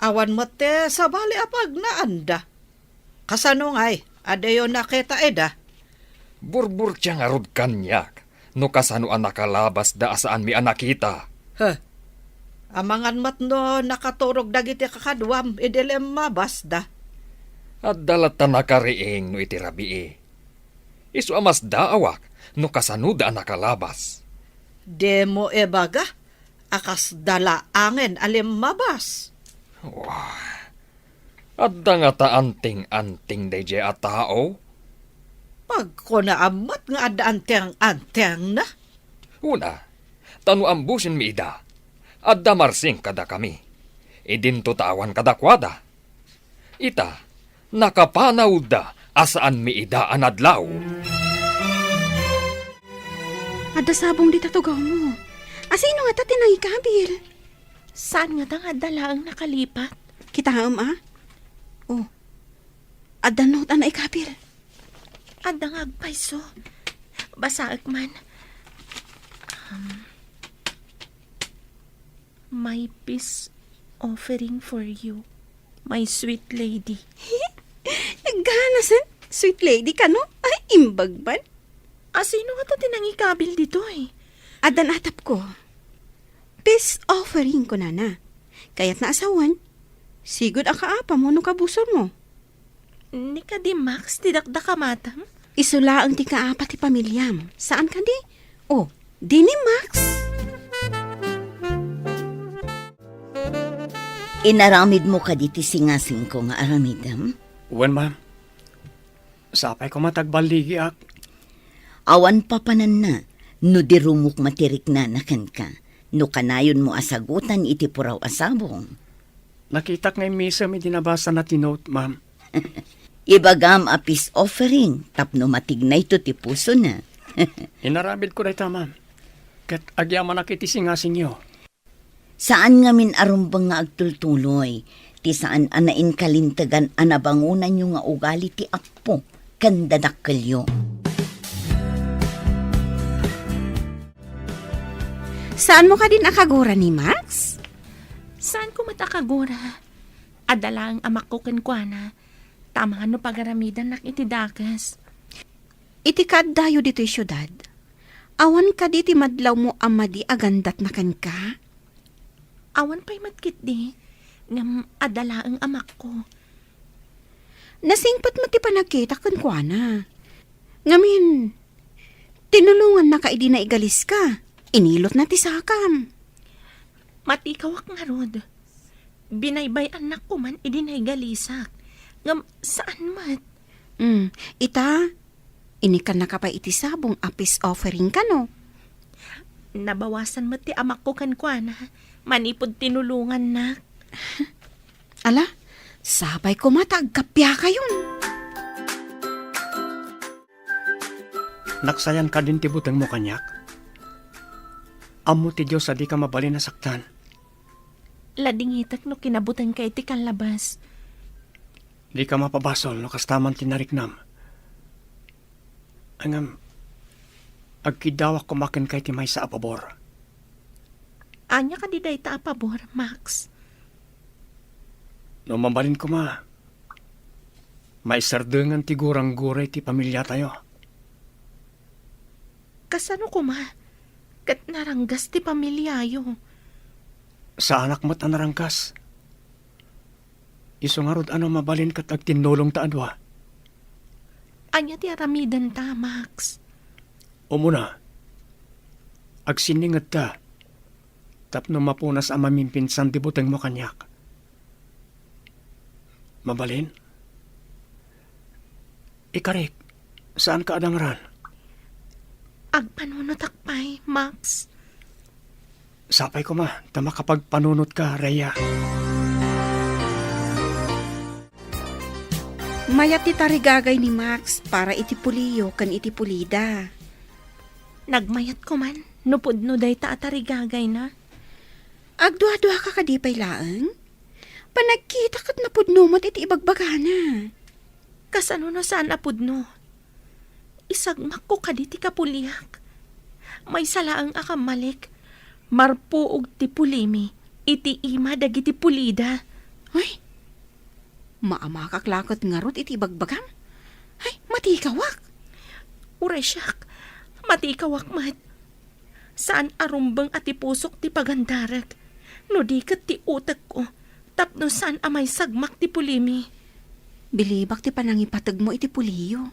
Awan mo te sa bali apag na anda. Kasano ngay, adayo nakita eda. Burbur tiya nga rod kanyak, no kasano ang nakalabas da asaan mi anakita. Amangan mat no nakaturog dagiti kakadwam, idilem mabasda. At dalata nakariing no iti rabii. Isu amas daawak, no kasano da nakalabas. Demo ebaga, akas dala angin alim mabas. At da nga ta anting-anting dayjay a tao. Pag ko naamat nga ada anteng-anteng na. Una, tanu ambusin mi ida. Adda marsing kada kami. Idin tutawan kadakwada. Ita, nakapanaw da asaan mi ida anadlaw. Ada sabong di tatugaw mo. Asino nga ta tinangikabil? Saan nga tang adala ang nakalipat? Kita Oh, ada not na ikabil. Adda nga agpaiso. Basaag man. My peace offering for you, my sweet lady. Ganasan, sweet lady ka no? Ay, imbagban. Sino nga ta tinangikabil dito eh? Adan atap ko. Peace offering ko na. Kaya't naasawan, sigod akaapa mo no kabusor mo. Ni ka di Max, tidakda ka matam? Isula ang ti kaapa ti pamilyam. Saan ka di? Oh, di ni Max. Inaramid mo ka diti singasing ko nga aramidam? Uwan, ma'am. Sapay ko matagbaligi ak. Awan papanan na, no dirumok matirik na nakan ka. No kanayon mo asagutan iti puraw asabong. Nakita ngay misa may dinabasa na tinote, ma'am. Ibagam a peace offering, tapno matignay to ti puso na. Inaramid ko na ita, ma'am. Kat agyaman nakiti singasing nyo. Saan nga min arumbang nga agtultuloy, ti saan anain kalintagan anabangunan nyo nga ugali ti akpo, kandadakkelyo. Saan mo ka din akagura ni Max? Saan ko matakagura? Adala ang amak ko kenkwana. Tama no pagaramidan nak iti dakas. Iti kaddayo dito'y syudad. Awan ka di ti madlaw mo amadi agandat na kan ka? Awan pa'y matkit di. Ngam adala ang amak ko. Nasingpat mo ti panagkita kenkwana. Ngamin, tinulungan na ka idi na igalis ka. Inilot na ti sakam. Matikawak nga rod. Binaybay anak ko man idinay galisak. Ngam saan mat? Ita, inikan na ka pa iti sabong apis offering ka no? Nabawasan mo ti amak ko kankwana. Manipod tinulungan na. Ala, sabay ko matagkapya kayon. Naksayan ka din tibutang mo kanyak. Amo ti Diyos sa di ka mabalin na saktan. Ladingitak no kinabutan kay ti kanlabas. Di ka mapabasol no kastaman tinariknam. Angam, agkidawak kumakin kay ti may sa apabor. Anya ka di day ta pabor, Max. No mabalin ko may sardengan ti gurang-guray ti pamilya tayo. Kasano ko ma? Kat naranggas ti pamilyayo. Sa anak mo't anarangkas. Isungarod ano mabalin kat agtinulong ta adwa. Anya ti aramidan ta, Max. Umuna, agsiningad ta. Tapno mapunas ang mamimpinsan ti buteng mo kanyak. Mabalin? Ikarik, saan ka adangran? Agpanunot akpay, Max. Sapay ko tama kapag panunot ka, Rhea. Mayat ti tarigagay ni Max para iti puliyo kan iti pulida. Nagmayat ko man, nupudno day ta atarigagay na. Agdua-dua ka kadipay laeng? Panagkita kat napudno mo't iti ibagbagana. Kasano na saan apudno? Isagmak ko kaditi kapuliak. May salaang akamalik. Marpuog ti pulimi. Iti ima dagiti pulida. Ay, maamakaklakot ngarot iti ibagbagam? Ay, matikawak. Uray siyak, matikawak mat. Saan arumbang ati pusok ti pagandarak? No di kat ti utak ko. Tapno saan amay sagmak ti pulimi. Bilibak ti panangipatag mo iti puliyo.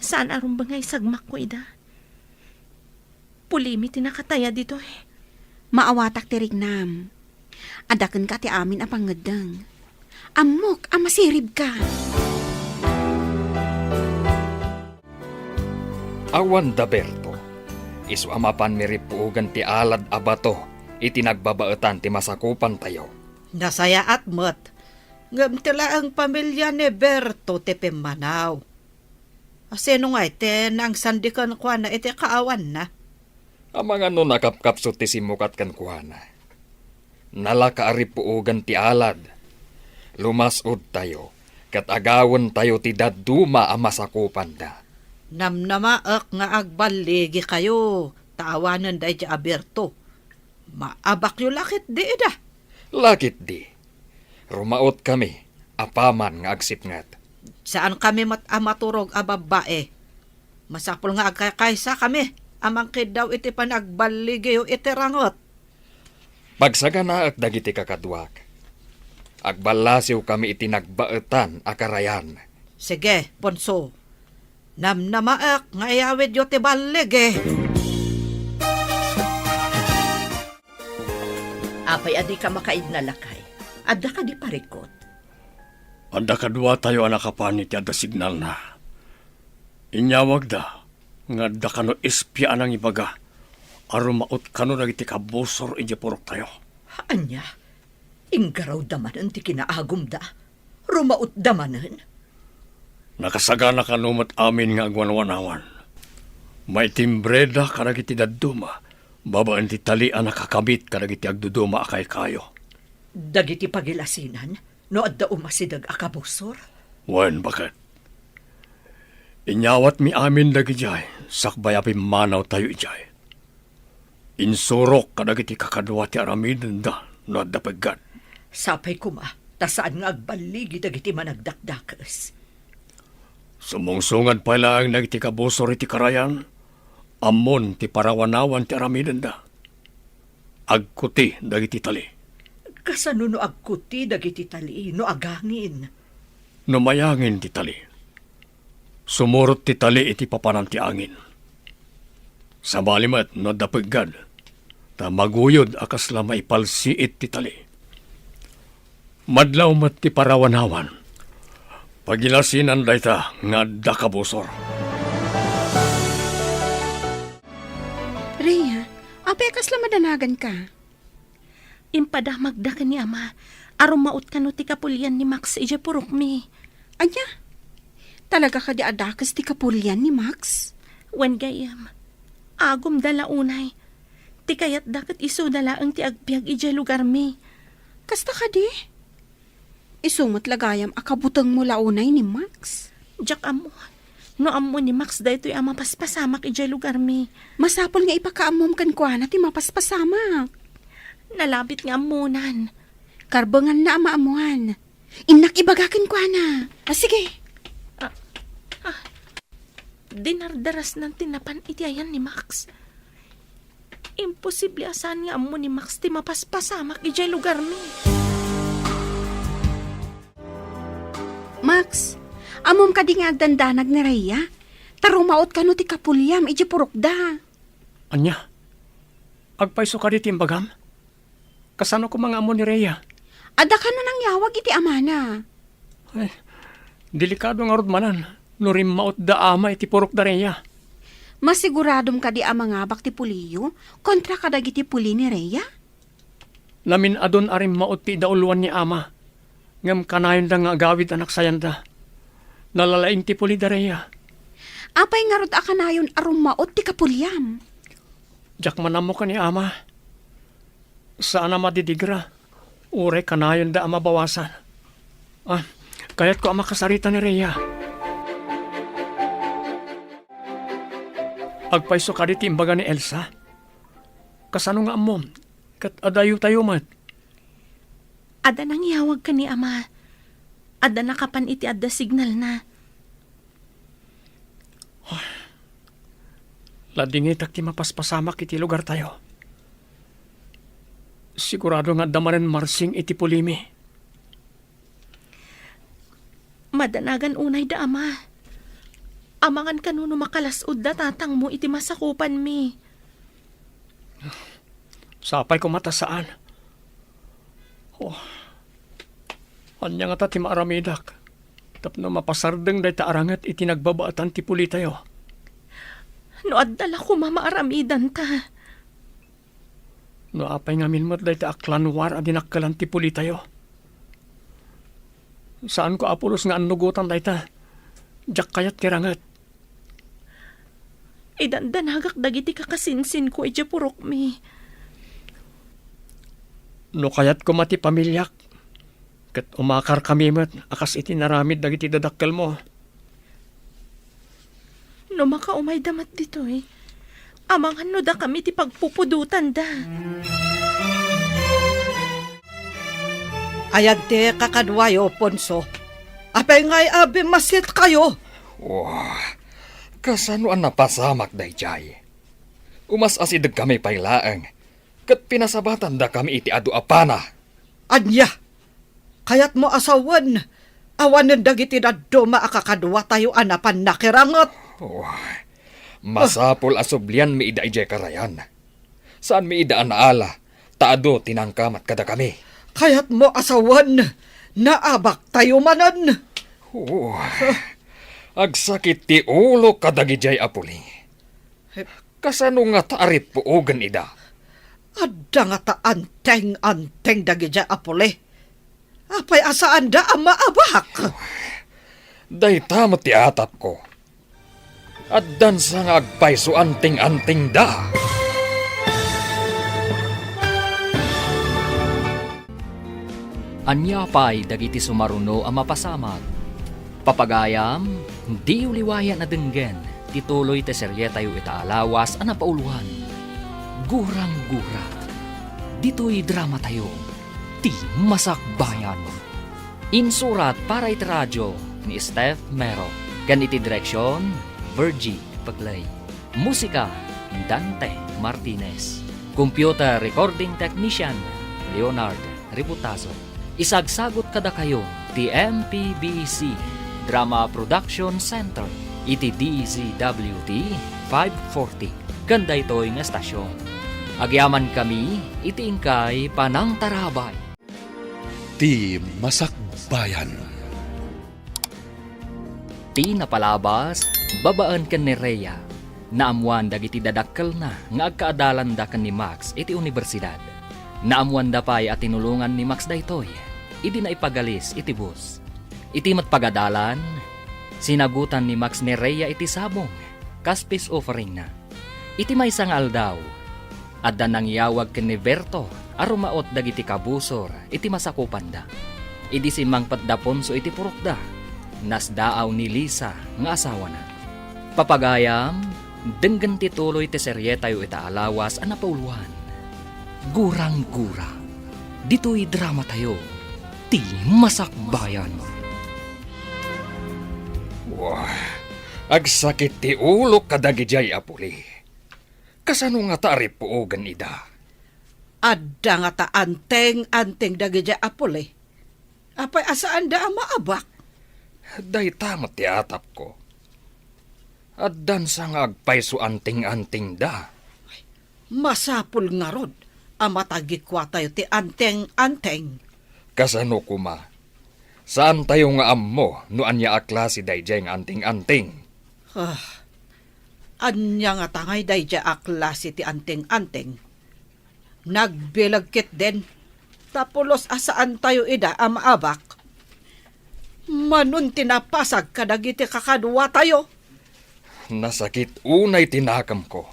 Saan arumbang ay sagmak ko ida? Pulimi tinakataya dito eh. Maawatak ti rignam. Adaken ka ti amin a pangadang. Amok, amasirib ka. Awan da Berto, isu amapan miripuugan ti alad abato, iti nagbabaetan ti masakupan tayo. Nasaya at mat. Ngam tila ang pamilya ni Berto ti Pimanaw. Asino nga ite nang sandikan kwa na ite kaawan na. Amang ano nakapkapso ti simukat kan kuhana. Nalakaaripuugan ti alad. Lumasod tayo, kat agawan tayo ti daduma a masakupan da. Namnamaak nga agbaligi kayo. Taawanan day di Aberto. Maabak yu lakit di ida. Lakit di. Rumaot kami, apaman nga agsipngat. Saan kami amaturog a babae? Masapul nga agkakaysa kami. Amang daw iti panagbaligi yu iti rangot. Pagsagana at dagiti kakadwak. Agbalasiw kami iti nagbaetan akarayan. Sige, Ponso. Namnamaak nga iyawid yu ti baligi. Apay adi ka makaid na lakay. Adda ka di parikot. Anda kadwa tayo anakapan iti ada signal na. Inyawag da, nga da kano espya anang ibaga, arumaot kano nagiti kabusor iti purok tayo. Anya, inggaraw damanan ti kinaagum da. Rumaot damanan. Nakasagana kanumat amin nga agwanwanawan. May timbreda kanagiti daduma, babaan ti talian nakakabit kanagiti agduduma akay kayo. Dagiti pagilasinan, no adda umasidag akabusor. Wen, bakit? Inyawat mi amin dagi jay, sakbay api manaw tayo ijay. Insurok kadagiti kakadwa ti aramiden da, no adda paggan. Sapay kuma, tasaan nga agbaligi dagiti managdakdakas. Sumungsungad pa lang nagiti kabusor iti karayan, amon ti parawanawan ti aramiden da. Agkuti dagiti tali. Kasano no agkuti dagiti tali, no agangin. Numayangin ti tali. Sumurot ti tali iti papanan ti angin. Sa balimat no dapagad, ta maguyod akas la maipalsiit ti tali. Madlaw mat ti parawanawan, pagilasinan dayta nga dakabusor. Rhea, apay kasla madanagan ka. Impadamag da ka ni ama. Arumaot ka no ti kapulyan ni Max ija purok mi. Anya, talaga ka di adakas ti kapulyan ni Max? Wen gayam. Agom dala unay. Ti kayat dakat iso dala ang ti agbyag ijay lugar mi. Kasta ka di? Isumot lagayam akabutang mo launay ni Max. Jak amo. No amo ni Max daytoy ang mapaspasamak ijay lugar mi. Masapol nga ipakaamom kan kwa na ti mapaspasamak. Nalabit nga amunan. Karbangan na amaamuan. Inak ibagakin kwa na. Sige. Dinardaras ng tinapan itiayan ni Max. Imposible asan nga amo ni Max ti mapaspasamak ijay lugar mi. Max, amom ka di nga agdandanag ni Rhea. Tarumaot ka no ti kapulyam, iji purokda. Anya, agpaiso ka di timbagam? Kasano ko mga amo ni Rhea? Ada ka na nang yawag iti amana. Ay, delikado nga rodmanan. Nurim maot da ama iti purok da Rhea. Masiguradom ka di amangabak ti puliyo kontra kadag iti puli ni Rhea? Lamin adon arim maot ti dauluan ni ama. Ngam kanayon da nga agawid anak sayan da. Nalalaing ti puli da Rhea. Apay nga rod akanayon arum maot ti kapulyam. Jak manamo ka ni ama. Saan na madidigra? Ure kanayon da ama bawasan. Kaya't ko ama kasarita ni Rhea. Agpaiso ka di timbaga ni Elsa. Kasano nga amom? Kat adayo tayo mat. Ada nang yawag ka ni ama. Ada nakapan iti adda signal na. Ladingit ak ti mapaspasamak iti lugar tayo. Sigurado nga damanen marsing iti pulimi. Madanagan unay da ama. Amangan kanuno makalasod da tatang mo iti masakupan mi. Sapay ko mata saan. Anya nga ta ti maaramidak. Tapno mapasardeng day ta arangat iti nagbabaatan ti puli tayo. No addala ko mamaaramidan ta. No apay nga milmat day ta aklanwar adinakkalan ti puli tayo. Saan ko apulos nga anugutan day ta? Jak kayat kirangat. Idandanagak dagiti kakasinsin ko iti purok mi. No kayat ko mati pamilyak. Kat umakar kami mat, akas iti naramid dagiti dadakkel mo. No makaumay damat dito eh. Amangan no da kami ti pagpupudutan da. Ayag te kakadwayo, Ponso. Apay nga'y abi masit kayo. Kasano ang napasamak day jay? Umas asidag kami pailaang. Kat pinasabatan da kami iti adu apana. Anya, kayat mo asawan. Awanan dagiti daddo maakakadwa tayo anapan nakirangot. Masapol asublian mi ida ijay karayan. Saan mi ida anaala, taado tinangkamat kada kami. Kayat mo asawan, naabak tayo manan. Agsakit ti ulo kadagijay apuli. Kasano nga taarit puugan ida? Adda nga ta anteng dagiti apole. Apay asaan da ang maabak? Day tamo ti atap ko. Addan sa nga agpaiso anting da. Anya pay dagiti sumaruno ang mapasamag. Papagayam, di uliwayan na denggen, tituloy te serye tayo itaalawas ang napauluhan. Gurang-gura. Dito'y drama tayo. Ti Masakbayan. Insurat para iti radyo ni Steph Mero. Ganiti direksyon, Virgie Paglay. Musika, Dante Martinez. Computer recording technician, Leonard Ributazo. Isagsagot kada kayo, ti MPBC Drama Production Center, iti DZWT 540. Ganda ito'y nga estasyon. Agyaman kami, iti ingkay Panang Tarabay. Ti Masakbayan. Ti napalabas, babaan ken ni Rhea. Naamuan dagiti dadakkel na nga agkaadalan da ken ni Max iti universidad. Naamuan da pay at tinulungan ni Max daytoy. Idi na ipagalis iti bus. Iti matpagadalan, sinagutan ni Max ni Rhea iti sabong, kas peace offering na. Iti may sangal daw, Adda nang yawag ken ni Berto, arumaot dagiti kabusor, iti masakupan da. Idi si Mang Patdaponso iti purokda, nasdaaw ni Lisa nga asawa na. Papagayam, denggan tituloy ti serye tayo ita alawas a napauluan. Gurang-gura, dito'y drama tayo, ti Masakbayan. Wah, agsakit ti ulo kadagijay apuli. Kasano nga taarip puogan ida? Adda nga ta anteng dagiti apol Apay asaan da maabak? Day tamat ti atap ko. Addan sa nga agpayso anting-anting da. Masapul nga rod, amatagikwa tayo ti anteng-anteng. Kasano kuma? Saan tayo nga ammo no anya aklase dayjay nga anting-anting? Anya nga tangay day dya aklase ti anteng-anteng. Nagbilagkit din, tapulos asaan tayo ida amaabak. Manun tinapasag kadagiti kakadwa tayo. Nasakit unay tinakam ko.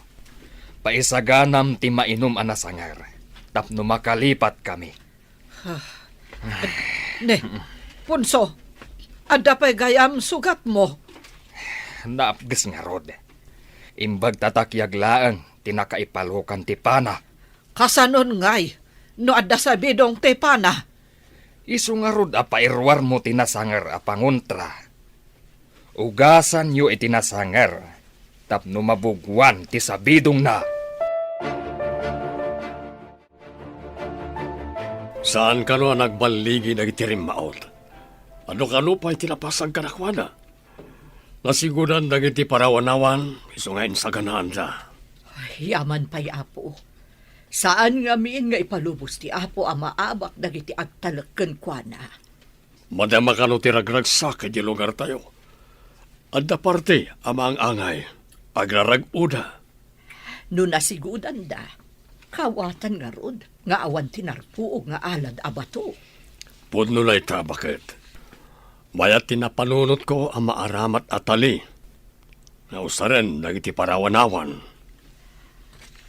Paisaganam ti mainom anasangar. Tapno makalipat kami. Ne, punso, adda pa'y gayam sugat mo. Naapgas nga rod. Imbag tatakyag laang tinakaipalukan ti pana. Kasanon ngay, no adda sa bidong te pana. Isu nga rod apairwar mo tinasangar a pangontra. Ugasan yo itinasangar. Tapno mabugwan ti sabidong na. Saan ka no nagbaligi na itirim maot? Ano pa'y tinapasag ka nakwana? Nasigudan dagiti parawanawan, isungain sa ganahan da. Yaman pa'y apo. Saan nga miin nga ipalubos ti apo ang maabak dagiti agtalagkan kwa na? Madama ka no tiragragsak di lugar tayo. Adda parte amang angay, agrarag-uda. No nasigudan da, kawatan nga rod, nga awan tinarpuog nga alad abato. Pudno na ita, bakit? Mayat tinapanunot ko ang maaramat atali. Nausaren, nagiti parawanawan.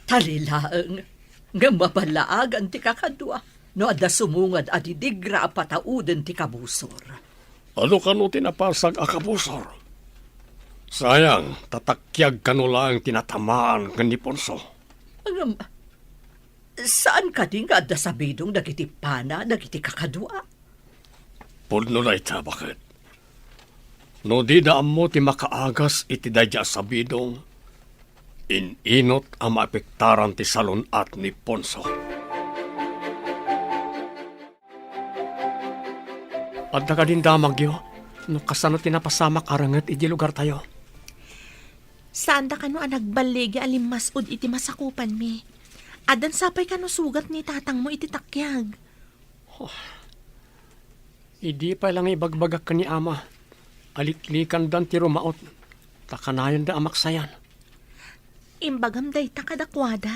Talilaang, nga mabalaagan ti kakadwa, no adda sumungad adidigra apatauden ti kabusor. Ano ka no tinapasag akabusor? Sayang, tatakyag ka no lang tinatamaan ka ni Ponso. Saan ka din nga adda sabidong dagiti pana, dagiti kakadwa? Pudno na ita, bakit? No di daan mo ti makaagas iti dadya sabidong, ininot ang maapektaran ti salon at ni Ponso. At ka din damagyo, no kasano tinapasamak arangat iti lugar tayo. Saan da kano ang nagbaligi alimasud iti masakupan mi? Adan sapay kano sugat ni tatang mo iti takyag. Idi pa lang ibagbagak ka ni ama. Aliklikan dan ti rumaot. Takanayon da amaksayan. Imbagam day takadakwada.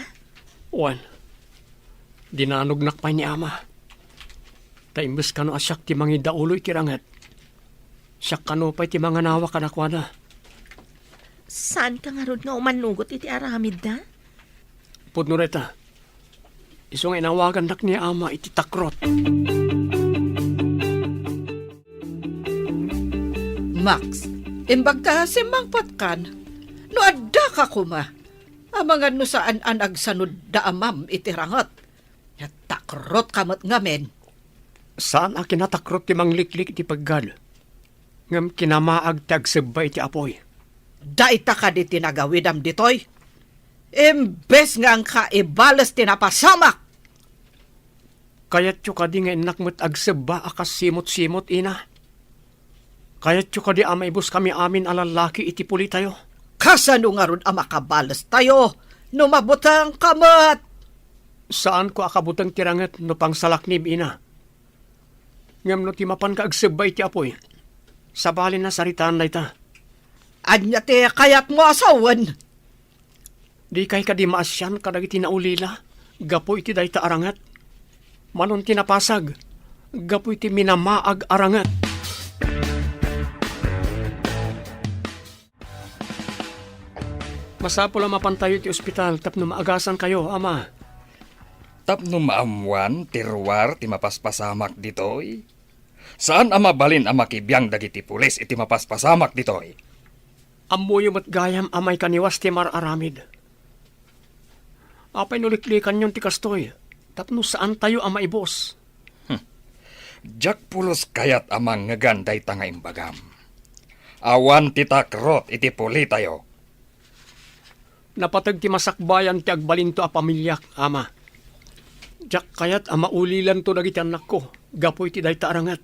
Wan, dinanugnak pa ni ama. Taimbes kano asyak ti mangi dauloy kirangat. Siyak kano pa ti mga nawa kanakwada. Saan ka nga rod nga umanugot iti aramid da? Pudno reta, isong inawagan dak ni ama iti takrot. Max, imbag ka simangpat kan, no adda ka kuma. Amangan no saan an agsanod da amam itirangat. Takrot kamat ngamen. Saan a kinatakrot ti mangliklik ti paggal? Ngam kinamaag ti agsabay ti apoy. Daita ka di tinagawidam ditoy. Imbes nga ang kaibalas tinapasamak. Kayat yu ka di nga inakmat agsaba akas simot-simot ina. Kayat yu ka di amaibus kami amin alalaki iti puli tayo. Kasano nga ron ang makabalas tayo? Numabutang kamat. Saan ko akabutang tirangat no pang salaknib ina? Ngam no timapan ka agsabay ti apoy. Sabalin na saritaan na ita. Anya ti kayat mo asawan. Di kay ka di maasyan kadag iti naulila. Gapo iti dayta arangat. Manon tinapasag. Gapo iti minamaag arangat. Masapo lang mapantayo ti ospital tapno maagasan kayo, ama. Tapno maamuan, tiruar, ti mapaspasamak ditoy. Saan ang mabalin ang makibiyang dagiti pulis iti mapaspasamak ditoy? Amuyo mat gayam amay kaniwas ti mar-aramid. Apay nuliklikan yon ti kastoy. Tapno saan tayo ang maibos? Jack pulos kayat amang ngaganday tanga imbagam. Awan ti takrot iti puli tayo. Napatag ti masakbayan ti agbalinto a pamilyak, ama. Jack kayat ang maulilan to dagiti anak ko. Gapoy ti dayta arangat.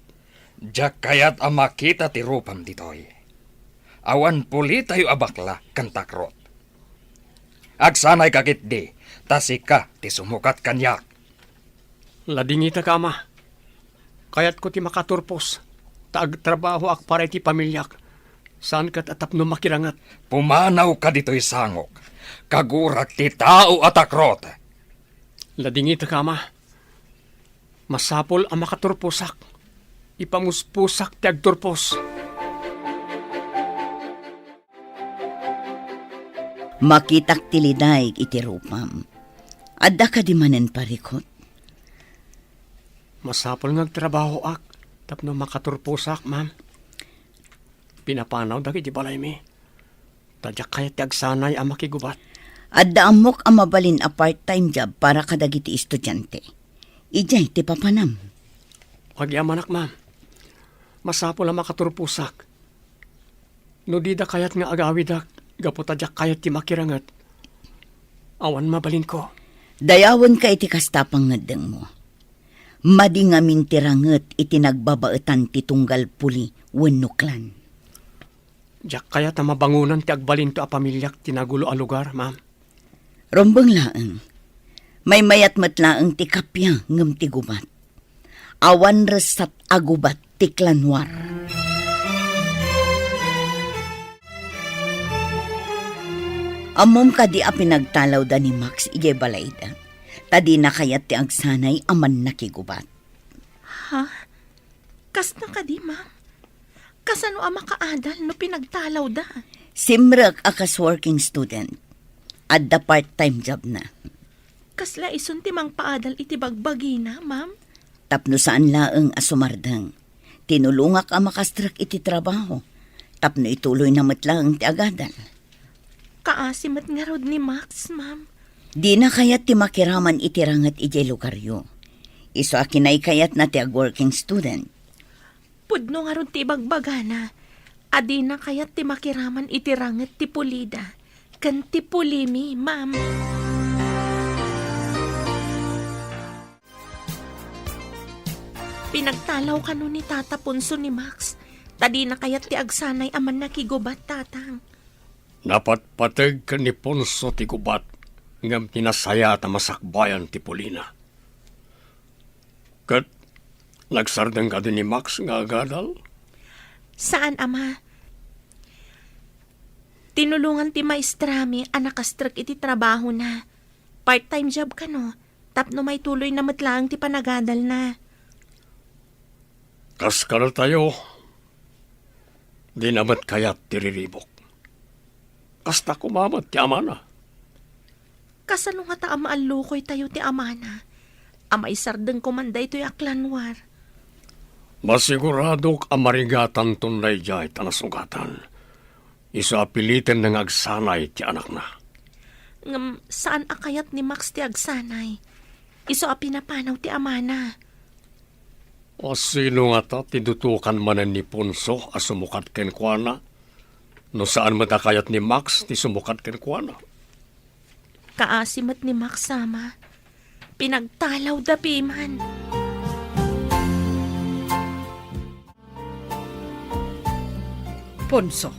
Jack kayat ang makita ti rupam ditoy. Awan puli tayo abakla kan takrot. Agsanay kakit di, tasika ti sumukat kanyak. Ladingita ka, ama. Kayat ko ti makaturpos. Taagtrabaho ak para ti pamilyak. Saan kat atapno makirangat? Pumanaw ka dito'y sangok. Kagurak ti tao at takrot. Ladingita ka, ama. Masapol ang makaturposak. Ipamuspusak ti agturpos. Makitak tiliday iti rupam. Adda ka di manen parikot. Masapol ngagtrabaho ak. Tapno makaturposak, ma'am. Pinapanaw dagi di balay mi. Tadyak kaya ti agsanay ang makigubat. Adda amok ang mabalin a part-time job para kadagiti estudyante. Ijay ti papanam. Agyamanak, ma'am. Masapol ang makaturposak. No di da kayat nga agawidak. Gapotadyak kayat ti makirangat. Awan mabalin ko. Dayawan ka iti kastapang ngadeng mo. Madi nga mintiranget iti nagbabaetan ti tunggal puli wenuklan. Diyak kaya ta mabangunan ti agbalin to a pamilyak tinagulo a lugar, ma'am. Rombeng laeng. May mayat matlaeng ti kapya ngem ti gubat. Awan resat agubat ti klanwar. Amom ka di a pinagtalaw da ni Max ije balayda. Tadi na kayat ti agsanay aman nakigubat. Ha? Kas na ka di, ma'am? Kasano ang makaadal no pinagtalaw da? Simrek akas working student. Adda part-time job na. Kasla isun ti mang paadal iti bagbagi na, ma'am? Tapno saan laeng asumardang. Tinulungak ang makastrak iti trabaho. Tapno ituloy na matlaeng ti agadal. Kaasimat nga rod ni Max, ma'am. Di na kayat ti makiraman itirangat iti lugaryo. Iso akinay kayat na ti ag-working student. Pudno nga rod ti bagbagana. Adi na kayat ti makiraman itirangat ti pulida. Kan ti pulimi, ma'am. Pinagtalaw ka nun ni Tata Punso ni Max. Tadi na kayat ti agsanay aman nakigubat, tatang. Napatpatag ka ni Ponso ti gubat ngam pinasaya ta masakbayan ti Polina. Kat nagsardang ka din ni Max nga agadal? Saan, ama? Tinulungan ti maestrami ang nakastrak iti trabaho na. Part-time job ka, no? Tapno may tuloy na matlang ti panagadal na. Kaskal tayo. Di namat kayat tiriribok. Kasta kumamat ti amana. Kasano nga ta amaalukoy tayo ti amana? Amay sardeng kumanday to'y aklanwar. Masiguradok ang marigatan tunay jay tanasugatan. Isa apilitin ng agsanay ti anak na. Ngam, saan akayat ni Max ti agsanay? Iso a pinapanaw ti amana. O sino nga ta tidutukan manan ni Ponso a sumukat ken kuana? No saan matakayat ni Max ti sumukat ken kuana? Kaasimat ni Max sama. Pinagtalaw da piman. Ponso,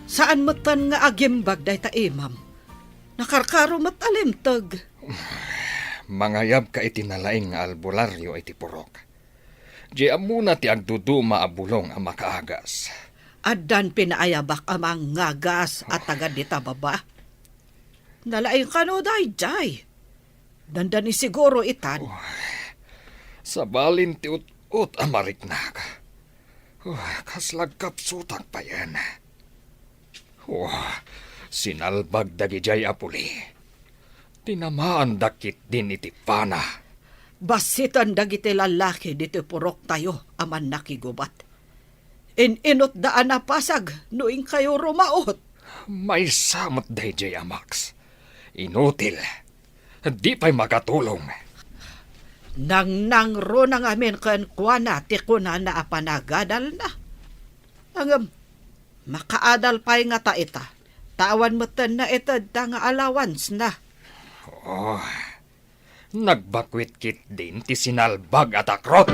saan matan nga agimbag day ta imam? Nakarkaro mat alimtag. Mangayab ka itinalaing nga albularyo iti purok. Di amuna ti agduduma abulong ang makaagas. Addan pinaayabak amang ngagas at agad di tababa. Nalaing kano day jay. Dandan ni siguro itan. Sa balin ti ut-ut amariknak. Kaslagkap sutak pa yan. Sinalbag dagijay apuli. Tinamaan dakit din iti pana. Basitan dagiti lalaki dito purok tayo aman nakigubat. Inot daan na pasag noing kayo rumaot. May samot DJ Amax. Inutil. Di pa'y makatulong. Nang ro na ngamin kan kuana ti kuna na apanagadal na. Ang makaadal pa'y nga ta ita. Tawan mo na ita da nga allowance na. Oh, nagbakwit kit din ti sinalbag at akrot.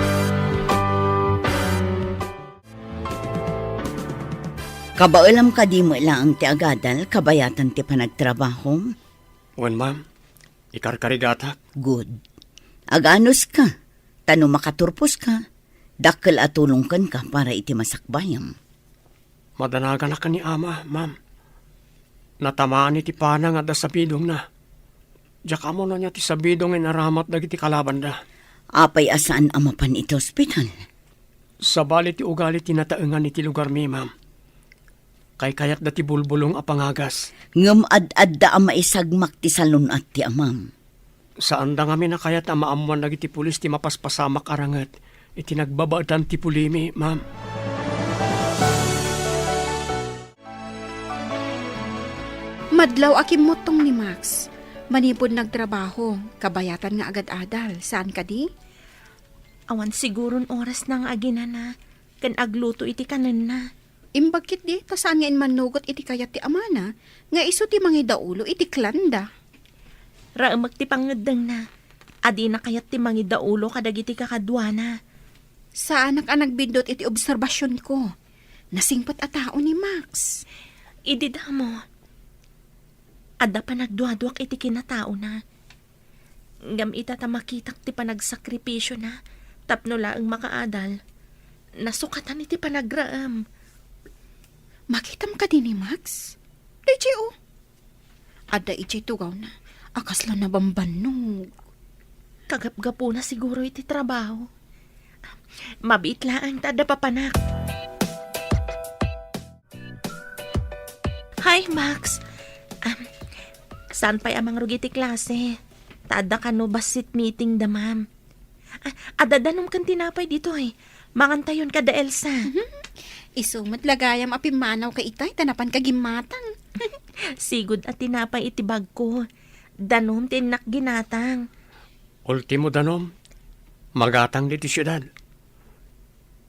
Kabaulam ka di mo lang ti agadal, kabayatan ti panagtrabaho. Wen ma'am, ikarkarigatak. Good. Aganos ka, tano makaturpos ka, dakkel at tulungkan ka para iti masakbayam. Madanagan na ka ni ama, ma'am. Natamaan iti panang at sa bidong na. Diyak mo na niya ti sabidong ay naramat dagiti kalaban da. Apay asaan amapan iti ospital? Sa bali ti ugali tinataengan iti lugar mi, ma'am. Kay kayat da ti bulbulong apangagas. Ngem ad-ad da ama isagmak ti salon at ti amam. Saan da ngami na kayat na maamuan dagiti pulis ti mapaspasamak arangat. Iti nagbabaadan ti pulimi, ma'am. Madlaw akim motong ni Max. Manipod nagtrabaho, kabayatan nga agad-adal. Saan ka di? Awan siguron oras nang aginana. Kan agluto iti kanan na. Imbagkit di, tasaan nga manugot iti kayat ti amana, nga iso ti mangi daulo iti klanda. Raamak ti pangedeng na. Adi na kayat ti mangi daulo kadagiti kakadwana. Sa anak ang nagbindot iti obserbasyon ko. Nasingpat a tao ni Max. Idida mo. Ada pa nagduadwak iti kinatao na. Ngam ita ta makitak ti panagsakripisyo na. Tapno laang makaadal. Nasukatan iti panagraam. Makitam ka din ni Max? Deje o. Ada iti tugaw na. Akasla na bambanog. Kagap-gapo na siguro iti trabaho. Mabitlaan tada papanak. Hi, Max. Saan pa'y amang rugi ti klase? Tada ka no basit meeting da, ma'am. Adadanom kan tinapay dito eh. Mangantayon ka da, Elsa. Isumat lagayam apimanaw ka itay, tanapan ka gimatang. Sigud at tinapay itibag ko. Danom tinak ginatang. Ultimo danom, magatang di ti syudad.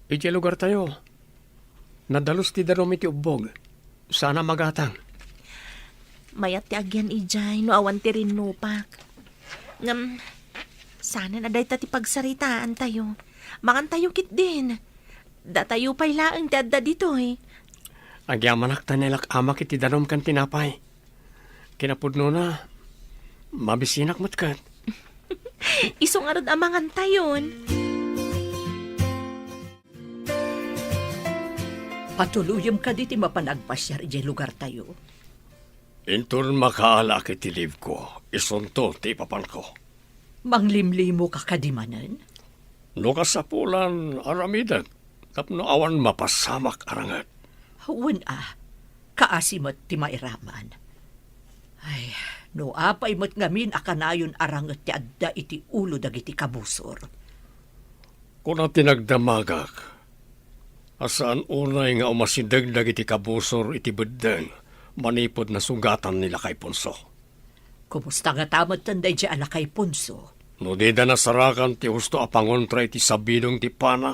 Iti lugar tayo. Nadalos ti danom iti ubog. Sana magatang. Mayat ti agyan ijay, no awan ti rinupak. Ngam, sana na day ti pagsaritaan tayo. Makantayo kit din. Datayo pa'y laang ti adda dito eh. Agyamanak tanilak amak iti danom kan tinapay. Kinapudno na, mabisinak matkat. Isong arad amangan tayon. Patuluyom ka di ti mapanagpasyar iti lugar tayo. Inton makaala iti liv ko, isunto ti papan ko. Manglimlimo ka kadimanan? No kasapulan aramidan, tapno awan mapasamak arangat. Huwan kaasimat ti mairaman. Ay, no apay mat ngamin akanayon arangat ti adda iti ulo dagiti kabusor. Kuna tinagdamagak, asaan unay nga umasindag dagiti kabusor iti beddeng, manipod na sugatan nila kay Punso. Kumusta nga tamat tanday di ala kay Punso? No di da nasarakan ti husto apangontra iti sabidong ti pana,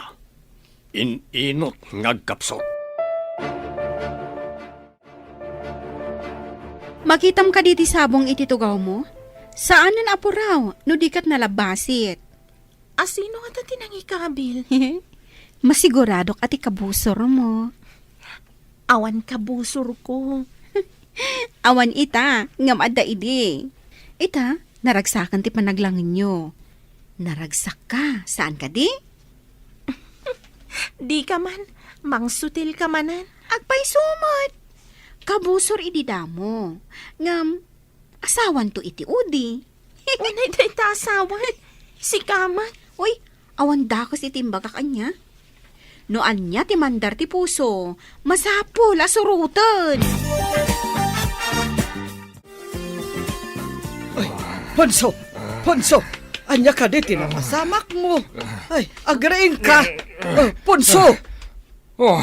inot ngagkapsot. Makitam ka di ti sabong iti tugaw mo? Saan na apuraw, no dikat nalabasit? Asino nga ta tinangikabil? Masiguradok ati kabusor mo. Awan kabusor ko. Awan ita, ngam adda idi. Ita, naragsakan ti panaglangin nyo. Naragsak ka, saan ka di? Di ka man, mangsutil ka manan. Agpay sumot. Kabusor idi damo. Ngam, asawan to iti udi. Unay day ta asawan. Si kaman. Uy, awan dakos itimbaga kanya. Noan niya ti mandar ti puso, masapol asurutan. Ay, Ponso! Ponso! anya ka di tinapasamak mo. Ay, agrain ka. Punso! Oh,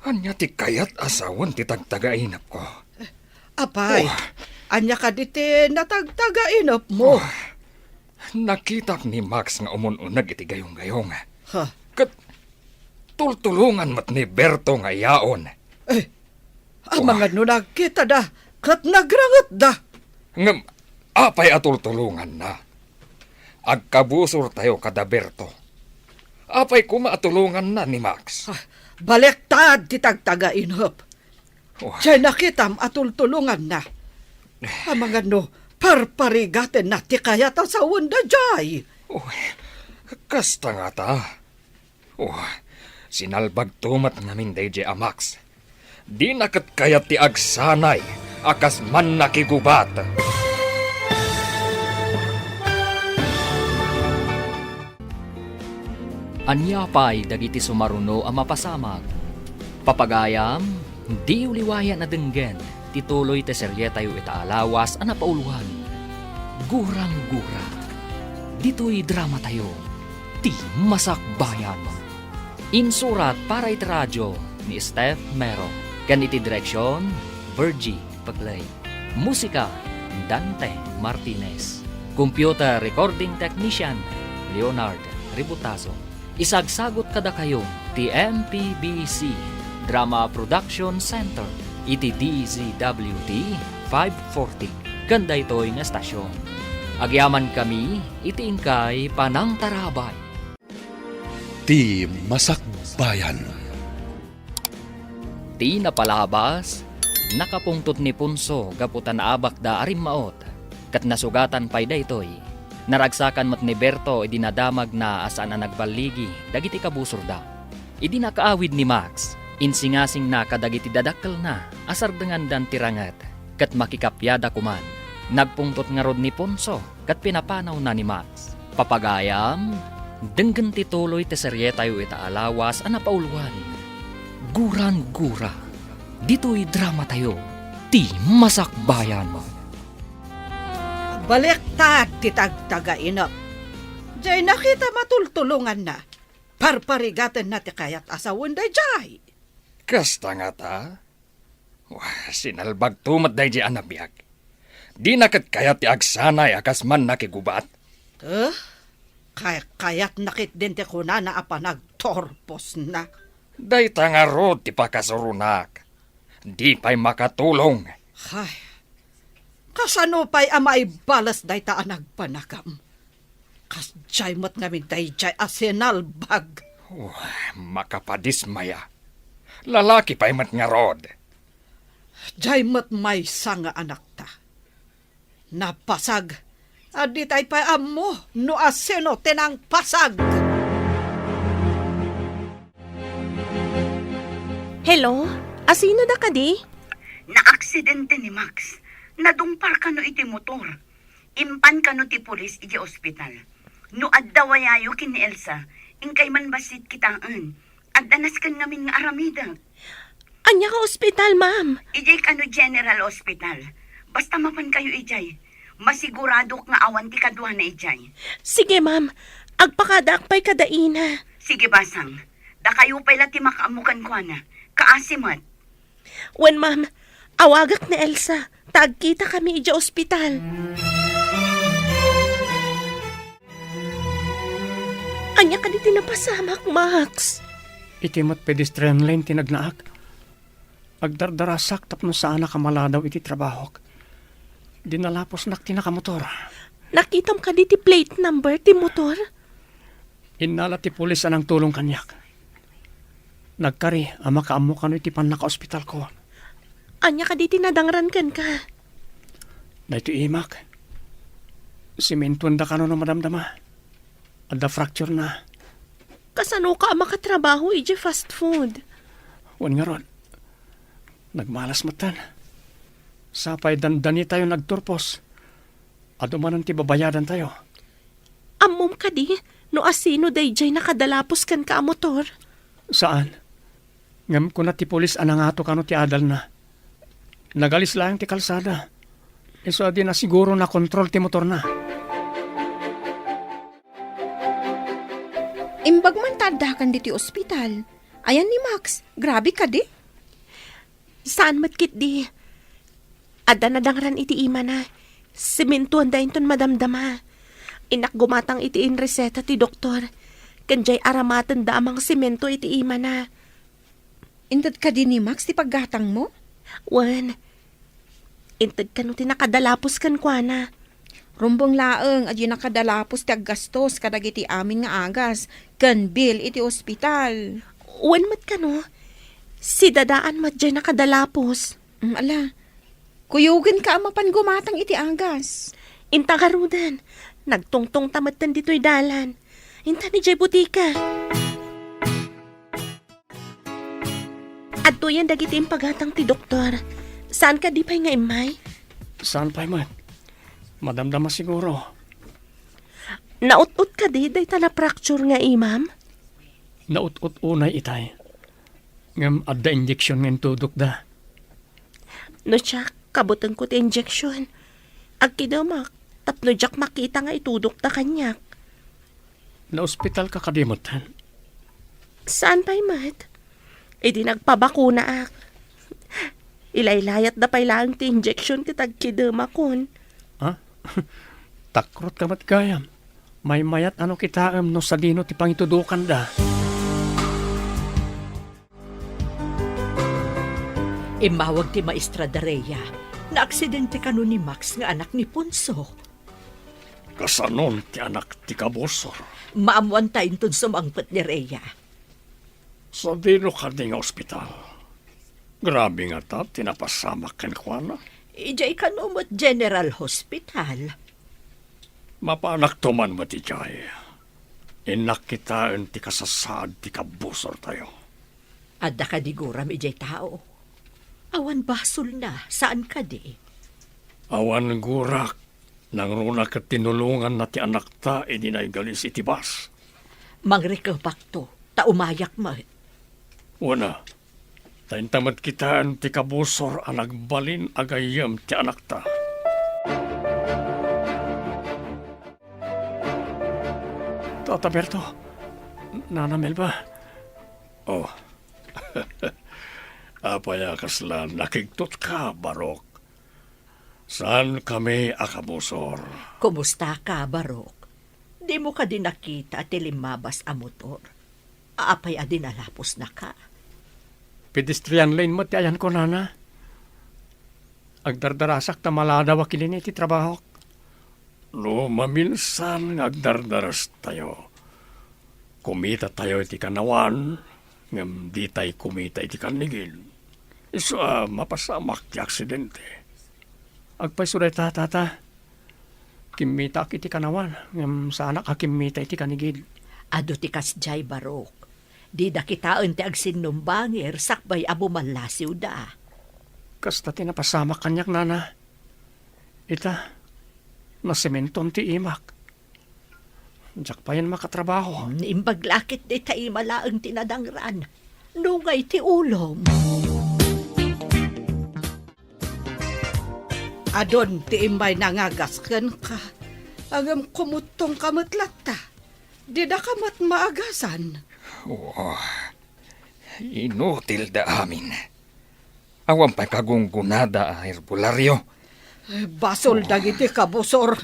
anya ti kayat asawan ti tagtagainap ko. Apay, anya ka di natagtagainop mo. Nakita ni Max nga umununag iti gayong-gayong. Ha, Kat tultulungan mat ni Berto nga yaon. ang mga nunag kita da, kat nagrangat da. Ngam, apay atultulungan na. Agkabusor tayo kada Berto. Apay kumatulungan na ni Max. Balektad ti tagtagainop. Oh, Diyan nakitam atultulungan na. Ang mga parparigaten na ti kayat sa wanda jay. oh, kasta nga ta. Oh, sinalbag tumat namin DJ Max. Di nakat kayat ti agsanay, akas man nakigubat. Anya pa'y dagiti sumaruno ang mapasamag. Papagayam, di uliwayan na denggen, tituloy te serye tayo itaalawas ang napauluhan. Gurang-gura. Dito'y drama tayo, ti masakbayan. Insurat para iti radyo ni Steph Mero. Ganiti direksyon, Virgie Paglay. Musika, Dante Martinez. Computer Recording Technician, Leonard Ributaso. Isagsagot kada kayo ti MPBC Drama Production Center iti DZWD 540 kanda ito'y nga estasyon. Agyaman kami iti ingkay Panang Tarabay. Ti Masakbayan. Ti napalabas, nakapungtot ni Punso gaputan abak da arimmaot kat nasugatan pay da ito'y. Naragsakan mat ni Berto idinadamag na asaan na nagbaligi dagiti kabusor da. Idi nakaawid ni Max, insingasing na kadagiti dadakkel na asar dengan dan tirangat kat makikapyada kuman. Nagpungtot nga rod ni Ponso kat pinapanaw na ni Max. Papagayam, denggen tituloy te serye tayo itaalawas ang napauluan. Guran-gura, dito'y drama tayo, ti masakbayan mo. Balektad ti tagtagainop. Diyan nakita matultulungan na. Parparigaten na ti kayat asawon da jay. Kasta nga ta. Wah, sinalbag tumat DJ anabiyag. Di nakat kayat ti agsanay akas man nakigubat. Kayat nakit din ti kuna na apa nagtorpos na. Day nga rod ti pakasurunak. Di pa'y makatulong. Ay, kasano pa'y amay balas day ta nagpanakam. Kas jay mat ngamin day jay asinalbag. Makapadismaya. Lalaki pa'y mat nga rod. Jay mat may sanga anak ta. Napasag. Adi tay pa'y amo no asino tinang pasag. Hello? Asino da ka di? Na-aksidente ni Max. Nadumpar ka no iti motor. Impan ka no ti pulis iti ospital. No addawayayo kin ni Elsa, ingkay man basit kitaan. Addanas kan ngamin nga aramida. Anya ka ospital, ma'am. Ijay ka no General Hospital. Basta mapan kayo ijay. Masiguradok nga awan ti kadwa na ijay. Sige, ma'am. Agpakadak pa'y kadaina. Sige basang. Da kayo pala ti makaamukan ko na. Kaasimat. Wen, ma'am, awagak ni Elsa. Tagkita kami ija ospital. Anya ka di tinapasamak, Max. Iti mat pedestrian lane tinagnaak. Agdardarasak tapno saan nakamaladaw iti trabahok. Dinalapos nak tinakamotor. Nakitam ka di ti plate number ti motor? Inala ti pulis anang tulong kanyak. Nagkari, ama kaamo kano iti panaka-ospital ko. Anya ka di tinadangran kan ka? Na ito imak. Simentuan da kano no madamdama. Adda fracture na. Kasano ka makatrabaho ija fast food? Wan nga ron. Nagmalas matan. Sapay dandani tayo nagturpos. Adumanan ti babayadan tayo. Amom ka di, no asino dayjay nakadalapos kan ka motor? Saan? Ngam ko na ti polis anangato kano ti adal na. Nagalis lang ti kalsada. Iso di na siguro na kontrol ti motor na. Imbag man tadakan dito ospital. Ayan ni Max, grabe ka di. Saan matkit di? Adda na dangran iti ima na. Simintuan da inton madamdama. Inak gumatang iti in reseta ti doktor. Kanjay aramatan da amang simento iti ima na. Intad ka din ni Max ti paggatang mo? Wan. Intad ka no tinakadalapos kan kwa na. Rumbong laeng, adyo nakadalapos ti aggastos kadagiti amin nga agas. Kan bill iti ospital. Wan mat ka no? Si dadaan mat dyan nakadalapos. Ala, kuyugin ka amapan gumatang iti agas. Inta karudan. Nagtungtong tamatan dito'y dalan. Inta ni Jay butika. Adto yan dagiti impagatang ti doktor. Saan ka di pa'y nga imay? Saan pa'y man? Madamdama siguro. Naut-ut ka di, day na fracture nga imam? Naut-ut unay itay. Ngam adda injection ng tudok da. No siya, kabutang ko ti injection. Agkidamak, tapno jak makita nga itudok ta kanyak. Na ospital ka kadimutan. Saan pa'y mat? E di nagpabakuna ak. Ilaylayat da pa'y lang ti injection kitag kidamakon. Ha? Takrot ka mat gayam. May mayat ano kitaam no sa dino ti pangitudukan da. Imawag ti Maestra Dareya na aksidente kano ni Max nga anak ni Punso. Kasanon ti anak ti kabosor. Maamuan tayo tun sumangpet ni Rhea. Sa dino ka di nga ospital. Grabe nga ta, tinapasamak ken kuana. Ijay kanumot General Hospital. Mapanak tuman mo ti Jay. Inak kitaan ti kasasaad ti kabosor tayo. Adda ka diguram ijay tao. Awan basol na, saan ka di? Awan gurak. Nang runa ka tinulungan na ti anak ta, idinay galis iti bas. Mangrikabak to, ta umayak mo. Una, taintamad kitaan ti kabosor ang nagbalin agayam ti anak ta. Tata Berto, Nana Melba. Oh, apaya kaslan nakigtot ka, Barok. Saan kami akabosor? Kumusta ka, Barok? Di mo ka din nakita at limabas a motor. Aapay a dinalapos na ka. Pedestrian lane mo ti ayan ko, Nana. Agdardarasak ta maladaw akilin iti trabaho. No, maminsan agdardaras tayo. Kumita tayo iti kanawan, ngam di tayo kumita iti kanigil. Iso mapasamak ti aksidente. Agpasuday tata. Kimita iti kanawan, ngam sana kakimita iti kanigil. Ado ti kasjay, Barok. Di da kitaan ti agsinumbangir sakbay abo manlasiw da. Kasta tinapasamak kanyak, Nana. Ita, nasementon ti imak. Diyak pa yan makatrabaho. Imbaglakit di tayo malaang tinadangran. Nungay ti ulom. Adon ti imbay nangagasken ka. Agam kumutong kamatlat ta. Di da kamat maagasan. Oh, inutil da amin. Awan pa kagunggunada a herbularyo. Basol dagiti kabusor.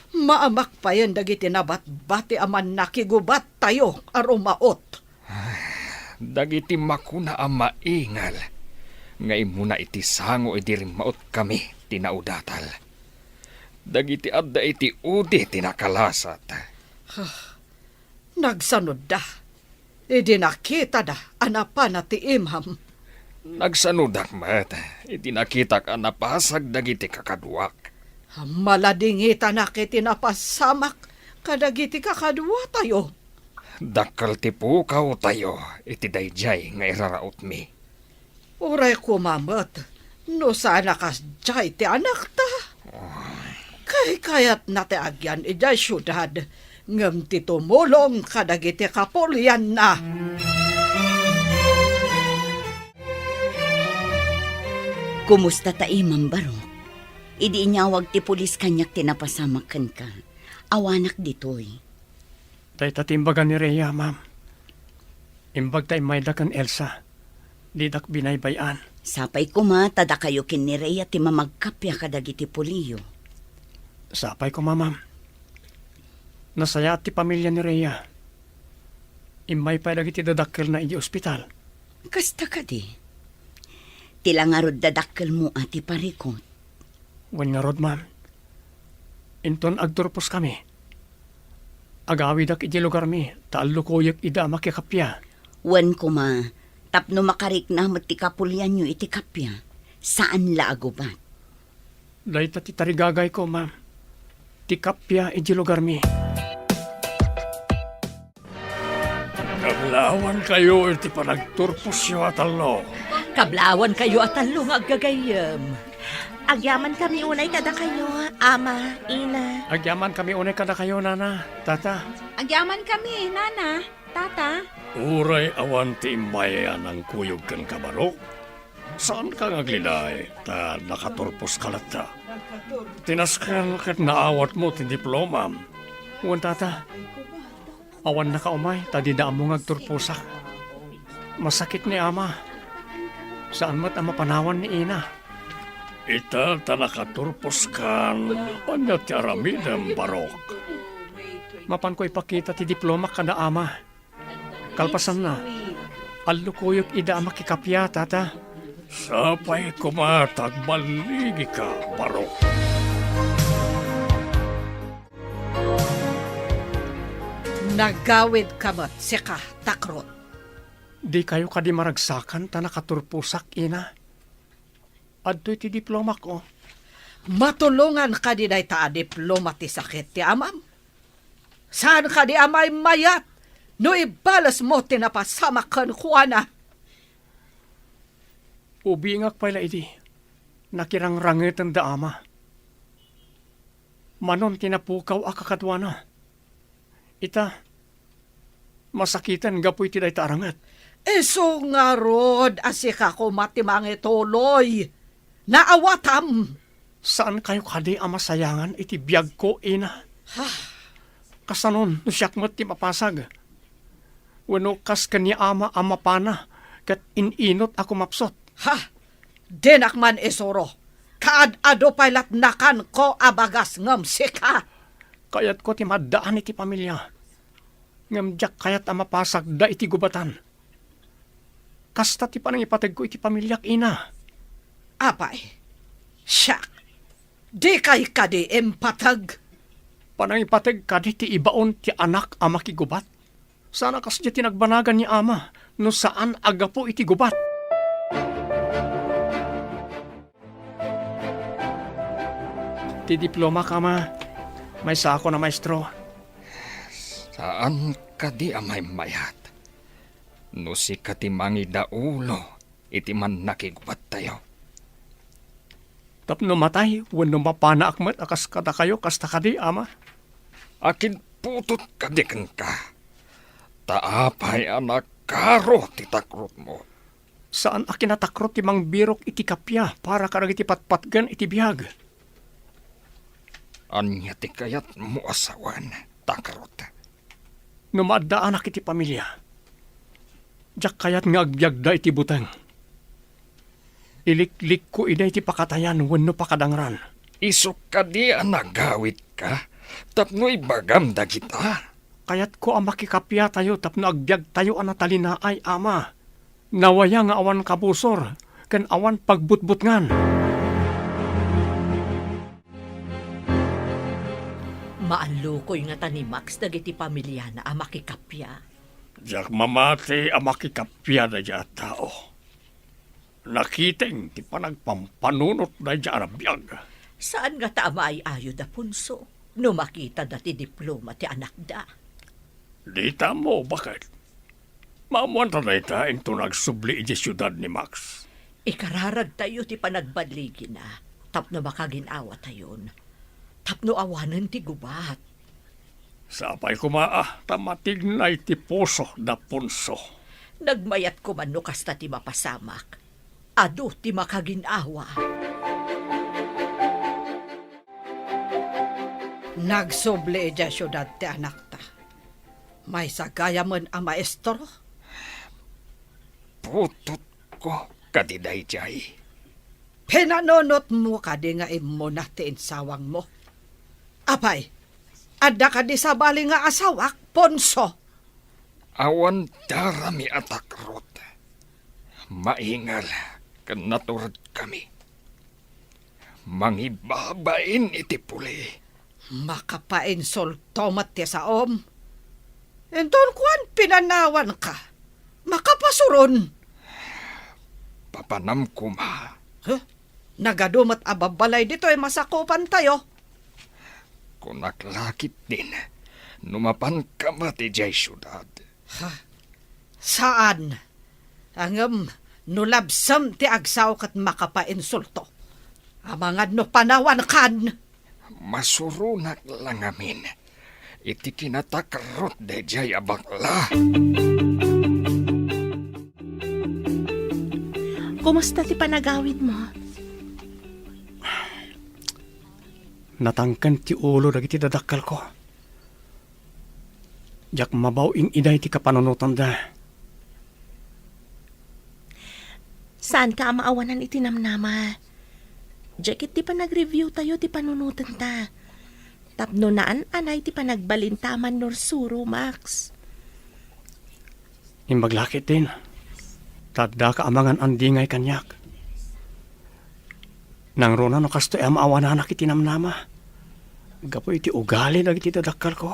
Maamak pa yan dagiti nabat-bati aman nakigubat tayo arumaot. Dagiti makuna ang maingal. Ngay muna iti sango iti maot kami tinaudatal. Dagiti adda iti udi tinakalasat. Nagsanod da. Idi nakita da anapan na ti imam. Nagsanudak mat, iti nakitak ang napasag dagiti kakaduak. Maladingita na kiti napasamak kadagiti kakadwa tayo. Dakal ti pukaw tayo, iti dayjay nga iraraot mi. Uray kumamot, no sana kas jay ti anak ta. Kayat na ti agyan ijay syudad, ngam ti tumulong kadagiti kapulyan na. Kumusta ta imam Barok? Idi inyawag ti pulis kanyak tinapasamakan ka. Awanak ditoy. Tay tatimbagan ni Rhea, ma'am. Imbag tay may dakan Elsa. Didak binaybayan. Sapay ko ma, tada kayo kin ni Rhea ti mamagkapya kadagiti puliyo. Sapay ko, ma'am. Nasaya ti pamilya ni Rhea. Imay pa dagiti dadakkel na iji ospital. Kasta ka di. Tila nga rod dadakkel mo ati parikot. Wan nga rod, ma'am. Inton agturpos kami. Agawidak iji lugar mi, taalukuyek ida makikapya. Wan ko ma, tapno makarik na ti kapulyan nyo iti kapya. Saan la agubat? Dahil ti tarigagay ko, ma'am. Ti kapya iji lugar mi. Kablawan kayo iti panagturpos yo atalo. Kablawan kayo at talong aggagayam. Agyaman kami unay kada kayo, ama, ina. Agyaman kami unay kada kayo, nana, tata. Agyaman kami, nana, tata. Uray awan ti imbayan ang kuyog kan kabaro. Saan ka ngagliday, ta nakaturpos kalata? Tinaskan kat naawat mo ti diploma. Uwan tata, awan na kaumay, tadi da mo ngagturpusak. Masakit ni ama. Saan mat ang mapanawan ni ina? Ita ta nakaturpos kan, panya ti aramidem barok. Mapan ko ipakita ti diploma kada ama. Kalpasan na, alukuyok ida makikapya, tata. Sapay kumatag baligi ka, barok. Nagawid kamot, sika, takrot. Di kayo kadi maragsakan ta nakaturpusak, ina. Adto'y ti diploma ko. Matulungan ka di day ta diploma ti sakit ti amam. Saan ka di amay mayat? No ibalas mo tinapasama kan kuana. Ubingak pala iti. Nakirangranget ang daama. Manon tinapukaw akakadwana. Ita, masakitan gapoy ti day tarangat. Eso nga rod, asika ko matimangi tuloy. Naawatam. Saan kayo kadi amasayangan iti biyag ko, ina? Kasanon, no siyak mo't ti mapasag. Wano kas kanya ama amapana, kat ininot ako mapsot. Ha! Dinak man isuro. Kaad-ado pailat nakan ko abagas ngam sika. Kayat ko ti maddaan iti pamilya. Ngamjak kayat amapasag da iti gubatan. Kasta ti panang ipatag ko iti pamilyak, ina. Apay, siyak, di kay kadi empatag. Panang ipatag kadi ti ibaon ti anak ama kigubat. Sana kas di tinagbanagan ni ama, no saan agapo iti gubat. Ti diploma ka, ma. May sako na maestro. Saan ka di amay mayat? No si katimangi daulo, iti man nakigubat tayo. Tapno matay, wano mapana akmat akas kada kayo, kasta kadi, ama. Akin putot kadikan ka. Taapay anak karo titakrot mo. Saan akin natakrot ti mang birok iti kapya para karag iti patpatgan iti biyag? Anya ti kayat mo asawan, takrot. Numaddaan ak iti pamilya. Diyak kayat nga agbyag da iti butang. Iliklik ko ida iti pakatayan wenno pakadangran. Isok ka di nagawit ka, tapno ibagam da kita. Kayat ko ang makikapya tayo tapno agbyag tayo anatalina ay ama. Nawaya nga awan kabusor, ken awan pagbutbutngan. Maalukoy nga tani Max dagiti pamilya na amakikapya. Diyak mamati ang makikapya da dya tao. Nakiteng ti panagpampanunot da dya arabiyag. Saan nga tama ay ayo da punso? No makita dati diploma ti anak da. Di mo, bakit? Maamuan ta ita into nagsubli iti syudad ni Max. Ikararag tayo ti panagbadligi na. Tapno makaginawa tayon. Tapno awanan ti gubat. Sapay kumaa, tamatig na iti puso da punso. Nagmayat ko man no kasta ti mapasamak. Ado ti makaginawa. Nagsubli dya syudad ti anak ta. May sagaya man ang maestro. Putot ko kadiday jay. Pinanonot mo ka di nga imo na tiinsawang mo. Apay, adda ka di sa bali nga asawak, Ponso. Awan darami atakrot. Maingal kan naturad kami. Mangibabain iti puli. Makapainsulto mat ti sa om. Enton kuan pinanawan ka. Makapasuron. Papanam ko ma. Huh? Nagadumat ababalay dito ay masakupan tayo. Kung naklakit din, numapan ka mati jay syudad. Saan? Angam, nulabsam ti agsaw kat makapainsulto. Amangad no panawan kan. Masurunak lang amin. Iti kinatakarot de jay abakla. Kumusta ti panagawid mo? Natangkan ti ulo dagiti dadakkel ko. Jak mabaw ing iday ti kapanunutan da. Saan ka maawanan itinamnama? Jacket ti pa nag-review tayo ti panunutan ta. Tapno naan anay ti pa nagbalintaman nor suro, Max. Imbaglakit din. Tadda ka amangan andingay kanyak. Nang rona no kasto am awananak itinamnama. Gapo iti ugali dagiti dadakkel ko.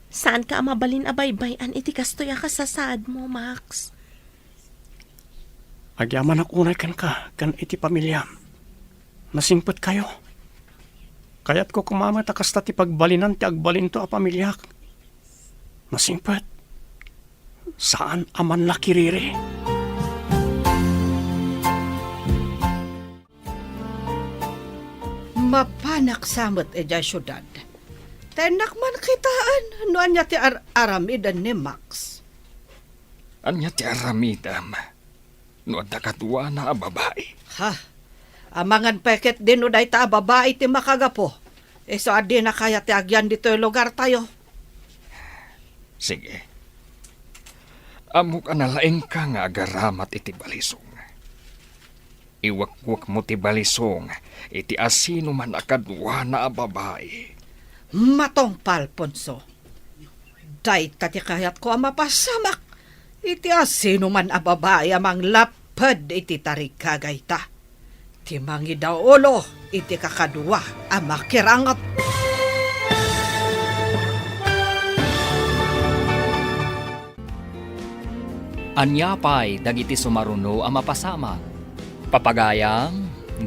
Saan ka mabalin abaybayan iti kastoy ka sa saad mo, Max? Agyaman ak unay kan ka, kan iti pamilyam. Nasingpet kayo. Kayat ko kumamat akasta ti pagbalinan ti agbalin to a pamilyak. Nasingpet. Saan aman lakiriri? Mapanak samot eja syudad. Tenak man kitaan. Noan niya ti aramidan ni Max. Anya ti aramidam. No adda kadwa na a babae. Ha? Amangan peket din uday ta babae ti makagapo. So adi na kaya ti agyan dito yung lugar tayo. Sige. Amok analaing ka nga agaramat iti balisong. Iwakwak mo ti balisong, iti asino man akadwa na a babae. Matong Palponso. Day tati kayat ko ang mapasamak. Iti asino man a babae amang lapad iti tarikagay ta. Timangi daw ulo, iti kakadwa ang makirangat. Anyapay dagiti sumaruno ang mapasama. Papagayam,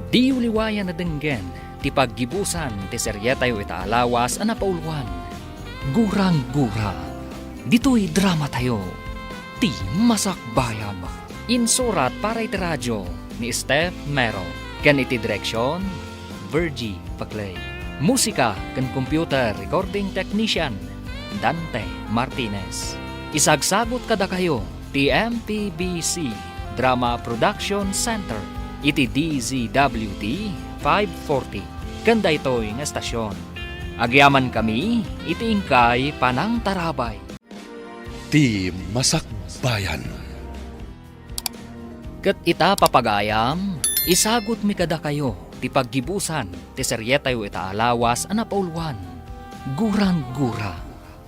di uliwayan na denggen, ti paggibusan ti seryetayo ita alawas ang napauluan. Gurang-gura, dito'y drama tayo, ti masakbayan. Insurat para iti radyo ni Steph Mero. Kan iti direksyon, Virgie Paclay. Musika kan computer recording technician, Dante Martinez. Isagsagot kada kayo, ti MPBC Drama Production Center, iti DZWT 540. Kanda ito'y nga estasyon. Agyaman kami, iti ingkay Panang Tarabay. Ti Masakbayan. Ket ita papagayam, isagot mi kada kayo, ti paggibusan, ti seryetayo ita alawas ang napauluan. Gurang-gura,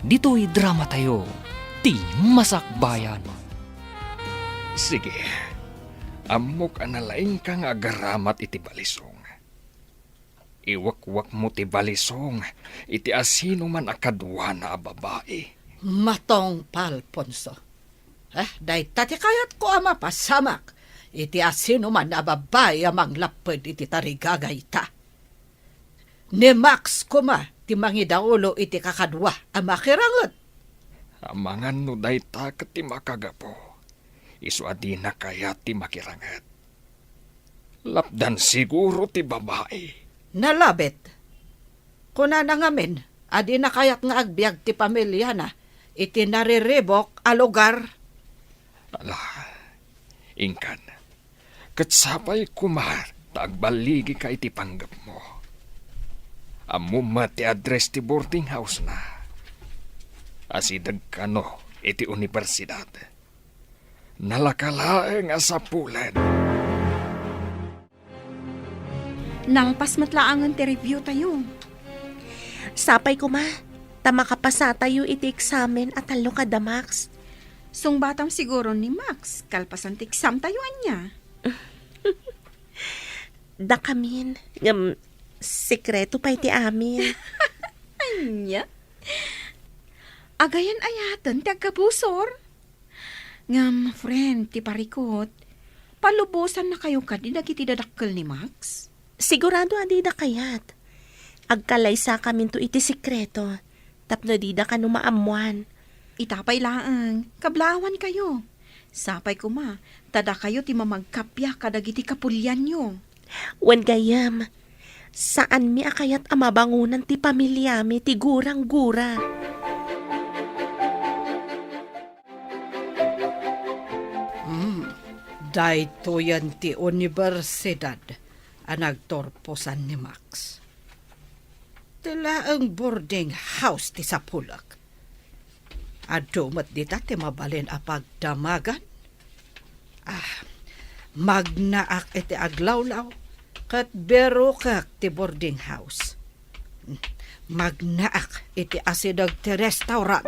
dito'y drama tayo, ti masakbayan. Sige. Amok analaing ka nga agaramat iti balisong. Iwakwak mo ti balisong, iti asino man akadwa na a babae. Matong Palponso. Day tati kayat ko ang mapasamak. Iti asino man na babae amang lapad iti tarigagay ta. Ni Max kuma, ti mangi daulo iti kakadwa ang makirangot. Amangan no day ta ket ti makagapo. Isu adi na kaya ti makirangat. Lapdan siguro ti babae. Nalabit. Kuna na ngamin, adi na kayat nga agbyag ti pamilya na, iti nariribok a lugar. Ala, ingkan. Katsapay kumar, tagbaligi ka iti panggap mo. Amuma ti address ti boarding house na. Asidag kano iti universidad. Nalakalaeng asapulen. Nalpas matlaangan ti review tayo. Sapay ko ma, tamakapasa tayo iti eksamen at talo ka da Max. Sungbatam siguro ni Max, kalpasan ti exam tayo anya. Da kamin, sekreto pa iti amin. Anya? Agayan ayatan ti agkabusor. Ngam, friend, ti parikot, palubusan na kayo ka di dagiti dadakkel ni Max. Sigurado adi da kayat. Agkalaysa kamin to iti sekreto, tapno di da ka numaamuan. Itapay laang, kablawan kayo. Sapay ko ma, tada kayo ti mamagkapya kadagiti kapulyan nyo. Wen gayam, saan mi akayat amabangunan ti pamilya mi ti gurang-gura. Dayto yan ti universidad ang nagtorposan ni Max. Tila ang boarding house ti Sapulak. Adumat dita ti mabalin a pagdamagan. Magnaak iti aglawlaw kat bero kak ti boarding house. Magnaak iti asidag ti restaurant.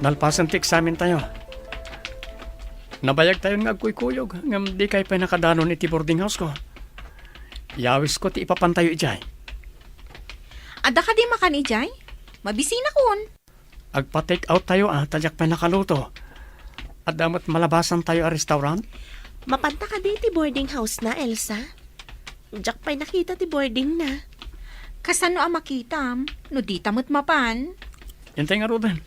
Nalpasan ti eksamen tayo. Nabayag tayo ng agkuy-kuyog, ngam di kay pa nakadanon iti boarding house ko. Yawis ko ti ipapantayo ijay. Ada ka di makan ijay? Mabisina kon. Agpa-take out tayo talyak pa nakaluto. At damat malabasan tayo a restaurant. Mapanta ka di ti boarding house na, Elsa. Diyak pa'y nakita ti boarding na. Kasano ang makitam? No di tamot mapan. Yan tayo nga Ruben.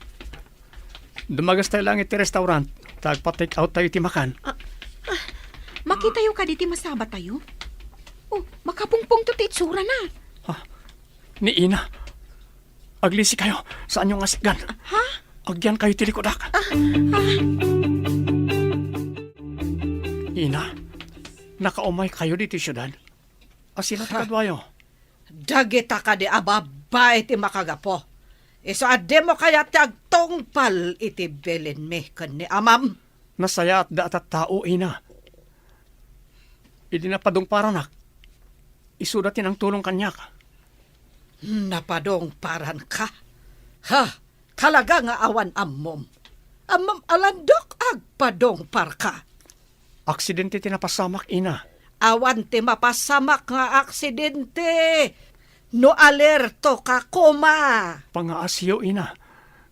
Dumagas tayo lang iti restaurant. Tagpa-take out tayo ti makan. Makitayo ka di ti masaba tayo? Oh, makapungpong to ti itsura na. Ni Ina. Aglisi kayo. Saan yung asikgan? Ha? Agyan kayo tilikodak. Ina, nakaumay kayo dito syudad. Asila takadwayo. Dagita ka di ababa iti makagapo. Iso ade mo kaya ti agtongpal iti belin mi kan ni amam. Nasaya at daat at tao, Ina. Idi na padong paranak. Isudatin ang tulong kanyak. Napadong paran ka. Ha, talaga nga awan ammom. Amam alandok agpadong par ka. Aksidente tinapasamak, Ina. Awan ti mapasamak nga aksidente. No alerto ka kuma. Pangaasiyo, Ina.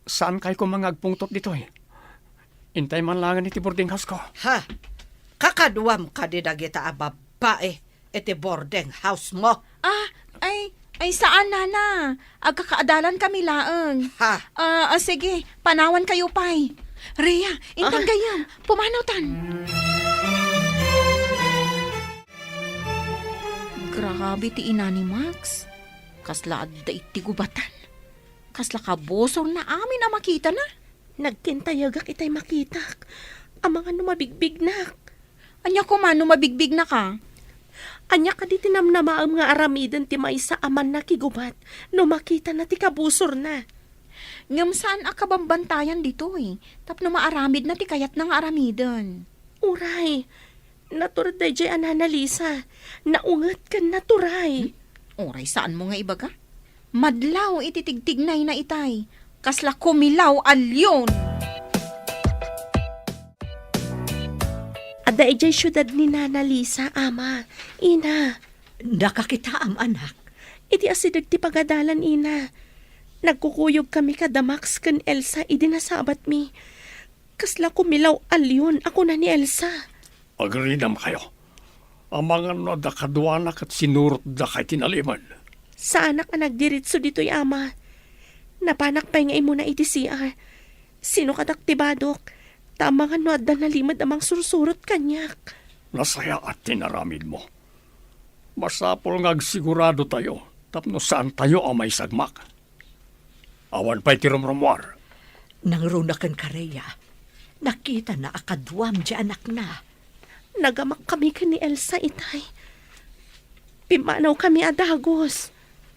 Saan kayo ko mga agpungtot dito eh? Intay man langan iti boarding house ko. Ha, kakaduam ka di dagita ababae iti boarding house mo. Ay saan nana? Agkakaadalan kami laeng. Ha, Sige, panawan kayo pay. Rhea, intang gayam, pumanawtan. Grabe ti ina ni Max. Kasla adda iti gubatan. Kasla kabosor na amin na makita na. Nagkintayagak itay makitak. Ang mga numabigbig nak. Anya ko man, mabigbig na ka. Anya ka di tinamnamaam nga aramidan ti maysa aman na kigubat. No makita na ti kabusor na. Ngam saan akabambantayan dito eh. Tapno maaramid na ti kayat ng aramidan. Uray, naturad day jay ananalisa. Naungat ka naturay. Oray, saan mo nga ibaga? Madlaw ititigtignay na itay. Kasla kumilaw alyon. Ada ijay syudad ni Nana Lisa, ama. Ina, Nakakitaam, anak. iti asidag ti pagadalan, ina. Nagkukuyog kami kada Max kan Elsa, idinasabat mi. Kasla kumilaw alyon, ako na ni Elsa. Agrinam kayo. Ang mga nadakaduanak at sinurot da kay tinaliman. Sana ka nagdiritso dito'y ama. Napanak pa nga imo na iti CR. Sino kadaktibadok? Tama nga no at nalimad amang sursurot kanyak. Nasaya at tinaramid mo. Masapol nga sigurado tayo. Tapno saan tayo ang may sagmak. Awan pa'y tirumrumwar. Nangrunakan ka, Rhea. Nakita na akadwam di anak na. Nagamak kami ka ni Elsa itay. Pimanaw kami adagos.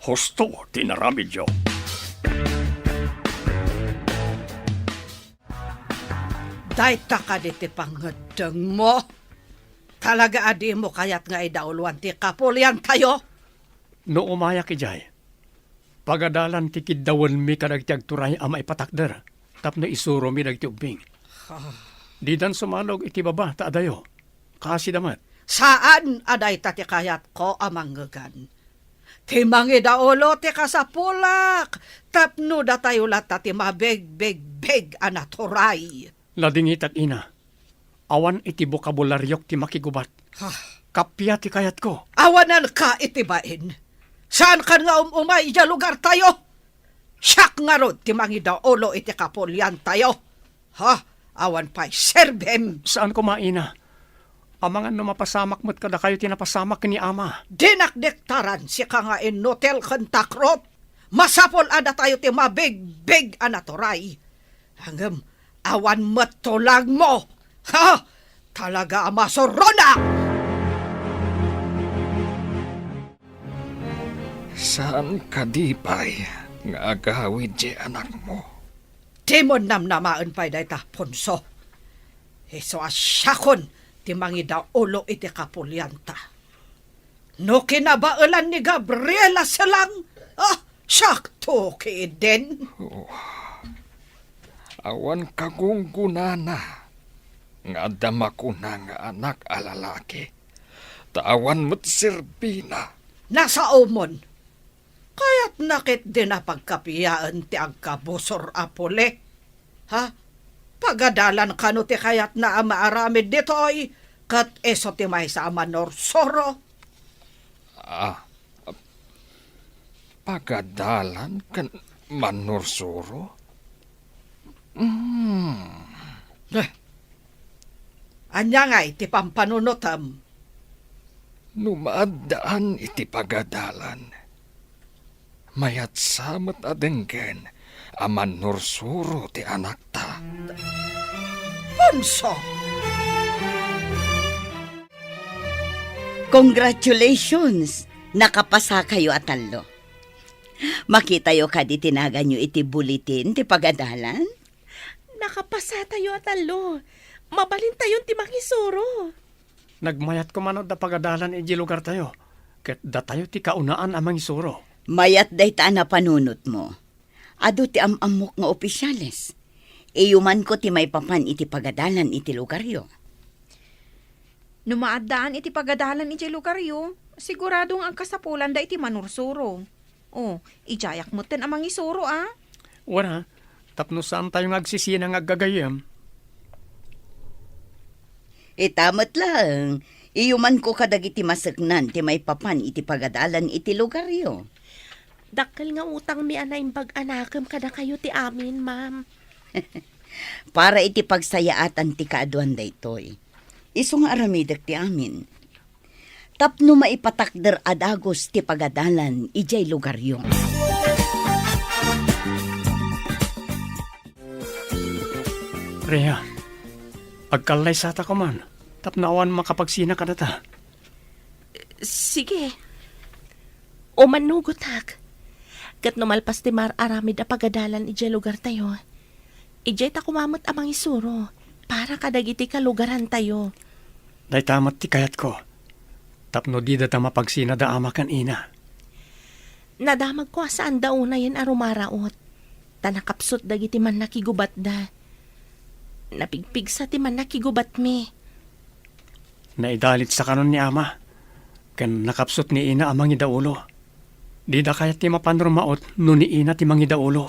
Husto, tinaramidyo. Dayta ka di ti pangadang mo. Talaga adi mo kayat nga idauluan ti kapulyan tayo. No umayak ijay. Pagadalan ti kiddawan mi kadagtiag turay ama ipatakder. Tapno isuro mi dagtiubing. Di dan sumalog iti baba ta adayo. Kasi damat. Saan aday ta ti kayat ko amanggagan? Ti mangidaulo ti kasapulak. Tapno da tayo lata ti mabeg-beg-beg anaturay. Ladingitak ina. Awan iti bokabularyok ti makigubat. Kapya ti kayat ko. Awanan ka itibain. Saan ka nga umay iya lugar tayo? Siyak nga rod ti mangidaulo iti kapulyan tayo. Ha? Awan pa'y serbem. Saan ko maina? Amangan no mapasamak mo't kada kayo tinapasamak ni ama. Dinakdektaran si ka nga inotel kantakrot. Masapol ada tayo ti mabig-big anaturay. Hanggang awan matulag mo. Ha? Talaga masurona! Saan ka di pa'y nga agawid di anak mo? Di mo namnamaan pa'y dayta, Ponso. Iso asyakon ti mangida ulo iti kapulyanta. No kinabaalan ni Gabriela silang, syakto ki din. Awan kagunggunana. Nga dama ko na nga anak alalaki. Tawan mo't sirbina. Nasa umon. Kaya't nakit din na pagkapiyaan ti agkabusor apole. Ha? Pagadalan kano ti kayat na maaramid ditoy, kat eso ti may sa amanor soro. Pagadalan kan manursuro? Anya nga iti pampanunutam. Numaadaan iti pagadalan. Mayat samat adengken aman nursuro ti anak ta. Ponso! Congratulations! Nakapasa kayo atalo. Makita yo ka di tinagan nyo iti bulitin ti pagadalan? Nakapasa tayo at alo. Mabalin tayo ti mangisuro. Nagmayat ko manod da pagadalan iti lugar tayo. Ket da tayo ti kaunaan amang isuro. Mayat day taan na panunot mo. Ado ti amamok nga opisyales. Iyuman ko ti may papan iti pagadalan iti lugaryo. Numaadaan iti pagadalan iti lugaryo, siguradong ang kasapulan da iti manursuro. Ijayak mo ten amang isuro Wala, tapno saan tayo agsisina nga gagayam. Itamat lang. Iyuman ko kadagiti masaknan ti may papan iti pagadalan iti lugaryo. Dakkel nga utang mi anay pag-anakam kada kayo ti amin, ma'am. Para iti pagsayaatan ti kaaduan daytoy. Iso nga aramidak ti amin. Tapno maipatakder adagos ti pagadalan ijay lugaryo. Rhea, agkalay sata ko man. Tapnawan makapagsina ka data. Sige. O manugot hak. Kat numalpas ti mar aramid a pagadalan ijay lugar tayo. Ijay ta kumamot amang isuro. Para kadagiti kalugaran tayo. Day tamat ti kayat ko. Tapno di data mapagsina da ama kan ina. Nadamag ko saan daw na yan arumaraot. Tanakapsot dagiti man nakigubat da. Napigpig sa ti man nakigubat mi. Naidalit sa kanon ni ama. Ken nakapsot ni ina amang idaulo. Di da kayat ti mapanrumaot no ni ina ti mangidaulo.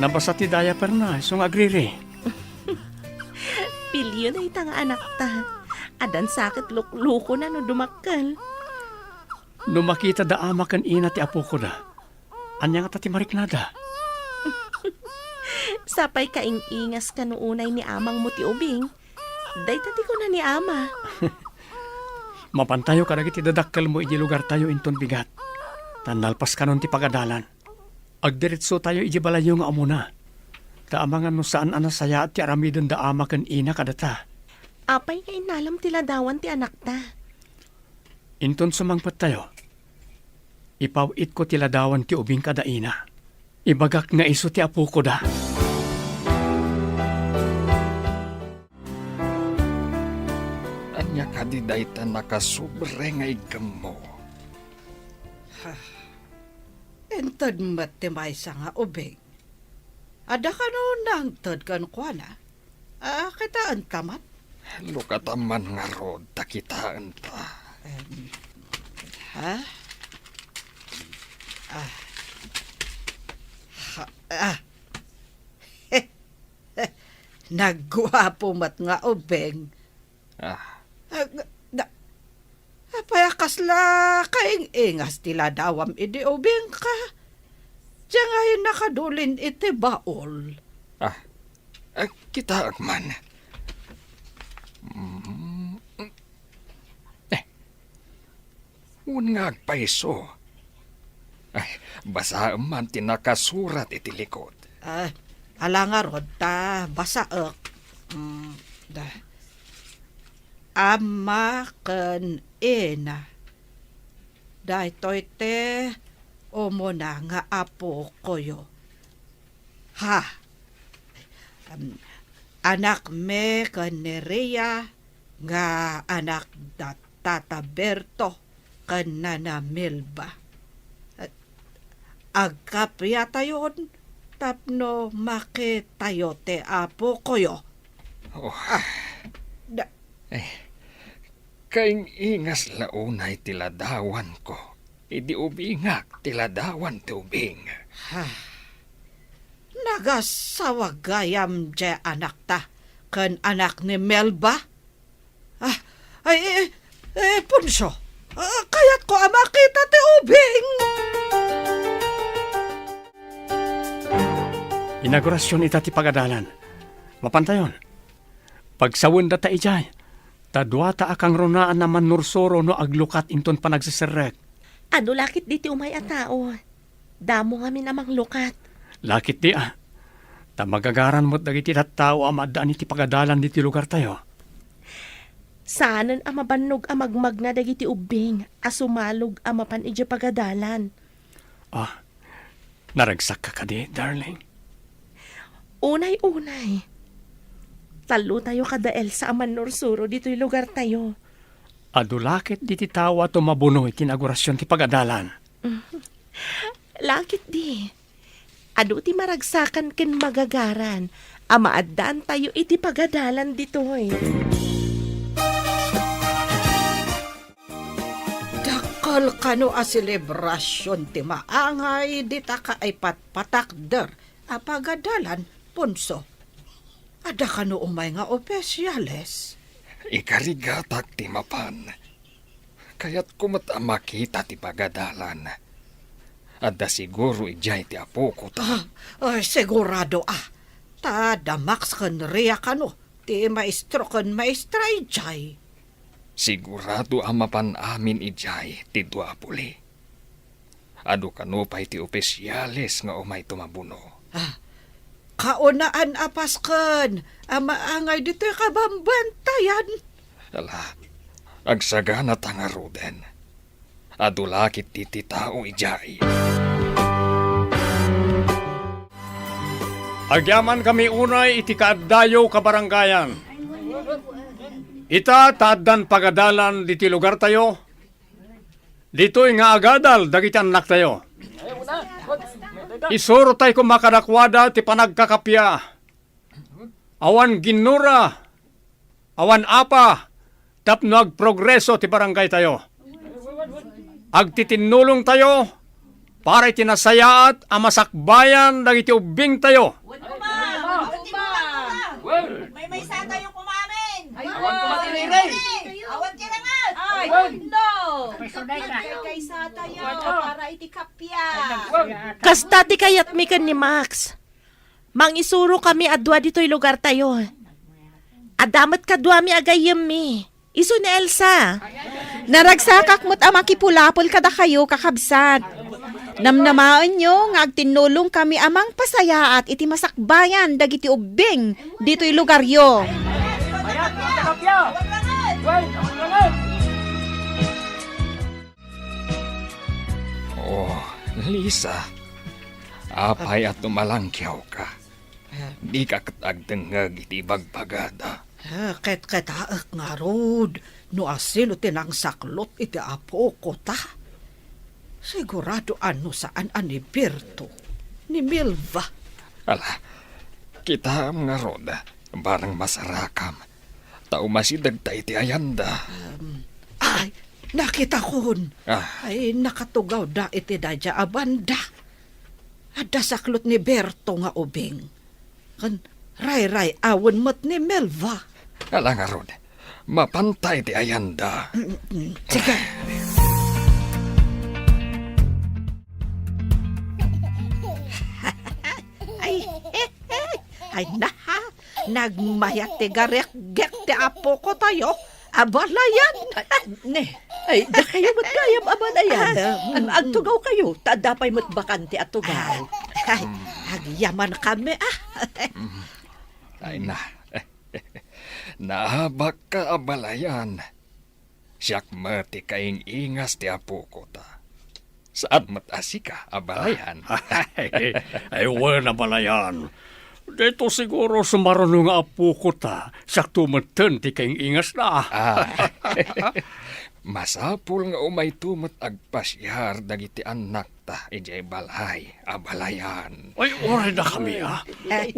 Nabasa ti diaper na, isong agriri. Pilyo na itang anak ta. Adan sakit lukluko na no dumakal. No makita da ama kan ina ti apo ko da. Anya nga ta ti mariknada. Sapay kaing-ingas ka noonay ni amang mo ti ubing. Day tati ko na ni ama. Mapantayo ka dagiti dadakkel mo iti lugar tayo inton bigat. Tanalpas ka nun ti pagadalan. Agdiretso tayo iti balayo nga amuna. Taamangan no saan anasaya at ti aramidon da ama ken ina kadata. Apay nga inalam tila dawan ti anak ta. Inton sumangpat tayo. Ipawit ko tila dawan ti ubing kada ina. Ibagak nga iso ti apo ko da. Anya ka di dayta nakasubre nga igam mo. Entad matimaysa nga ubing. Ada ka no nang tad kan kuana. Kitaan tamat. Lukataman nga rod, takitaan ta. Ha? Nagwapo mat nga ubeng. Ah, Payakas la kaing ingas tila dawam idi ubeng ka. Diyan ngayon nakadulin iti baol. kita agman. Unngag paiso. Basa man tinakasurat iti likod. Ala nga rod ta basaek. Ama ken ina. Daytoy te umuna nga apo koyo. Ha. Anak me ken Nerea nga anak da Tata Berto ken Nana Milba. Agkapya tayon tapno makitayo te apo koyo. Kaing ingas launay tiladawan ko. Idi ubingak tiladawan ti ubing. Nagasawagayam je anak ta ken anak ni Melba. Punso. Kayat ko makita ti ubing. Inaugurasyon ita ti pagadalan. Mapantayon. Pagsawon da ta ijay. Tadwata akang ronaan naman nursoro no aglukat inton panagsiserek. Ano lakit diti umay a tao? Damo nga minamang lukat. Lakit di Tamagagaran mo't dagiti tattao amadaan iti pagadalan diti lugar tayo. Saanan amabannog amagmag na dagiti ubing, asumalog amapan iti pagadalan. Naragsak ka kadi, darling. Unay-unay. Talo tayo kadael sa aman nursuro dito'y lugar tayo. Adulakit diti tawa tumabuno iti inaugurasyon ti pagadalan. Lakit di. Adu ti maragsakan ken magagaran. Amaadaan tayo iti pagadalan dito'y. Dakal kano a selebrasyon ti maangay dita ka ay patpatakder a pagadalan, Punso. Ada kano umay nga opesyales. Ikarigatak ti mapan. Kaya't kumata makita ti pagadalan. Adda siguro ijay ti apo ko ta. Sigurado Tadamax ken Ria kano. Ti maestro ken maestra ijay. Sigurado amapan amin ijay ti duapuli. Adu kano pa'y ti opesyales nga umay tumabuno. Kaunaan apasken. Amaangay dito kabambantayan. Ala, agsagana tanga ruden. Adulakit ti tao ijay. Agyaman kami unay iti kaaddayo kabaranggayan. Ita taddan pagadalan diti lugar tayo. Dito'y nga agadal dagiti anak tayo. Isuro tayo kumakadakwada ti panagkakapya. Awan ginura. Awan apa. Tapno agprogreso ti barangay tayo. Agtitinulong tayo para itinasayaat amasakbayan dagiti ubing tayo. May sa tayo kumamin! Awan kumatiriray! Awan kirangat! Ay, no! Kaysa tayo para itikapya! Kasta ti kayat mi ken ni Max. Mangisuro kami adwa dito'y lugar tayo. Adamat kadwa mi agayem mi. Iso ni Elsa. Naragsakak mo't makipulapol kada kayo kakabsat. Namnamaan nyo nga agtinulong kami amang pasaya at iti masakbayan dagiti ubing dito'y lugar yo. Oh, Lisa. Apay at tumalangkyaw ka. Di ka katagdengag iti bagbagada. Ket ketaak nga rod, no asino tinang saklot iti apo ko ta. Sigurado ano saan ani Berto, ni Milva. Ala, kita nga roda, barang masarakam. Tao masidag tayo ti ayanda. Ay, nakita kon. Ah, Ay, nakatugaw da iti dadya abanda. Ada saklot ni Berto nga ubing. Kan ray-ray awan mat ni Melva. ala nga roda, mapantay ti ayanda. Sige. Ay na, nagmayat ti garek ti apo ko tayo. Abalayan. Ne, ay, da kayo matgayam abalayan. Agtugaw kayo, tadapay mo't bakante at tugaw. Ay, agyaman kami Ay na, nahabak ka abalayan. Siyak mati kaing ingas ti apo ko ta. Saat matasi ka abalayan. Ay, wala pala yan. Dito siguro sumarunong nga apo ko ta. Siyak tumatan ti kaing ingas na. Masapul nga umay tumot agpasyar dagiti anak ta ijay balay abalayan. Ay, oray na kami ha.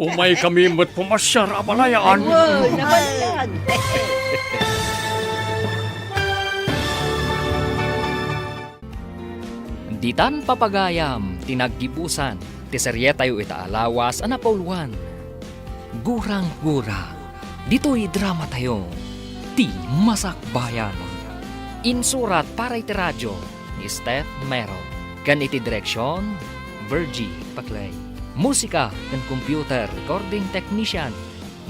Umay kami mat pumasyar abalayan. Wow, nabalayan. Ditan papagayam, tinaggibusan, ti seryetayo itaalawas, anapauluan. Gurang-gura, dito'y drama tayo, ti Masakbayan. Insurat para iti radyo, ni Steph Mero. Kan iti direksyon, Virgie Paclay. Musika kan computer recording technician,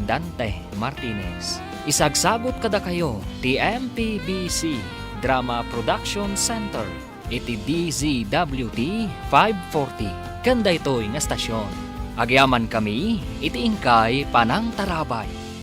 Dante Martinez. Isagsagot kada kayo, ti MPBC Drama Production Center. Iti DZWT 540. Kanda ito'y nga stasyon. Agyaman kami, iti ingkay Panang Tarabay.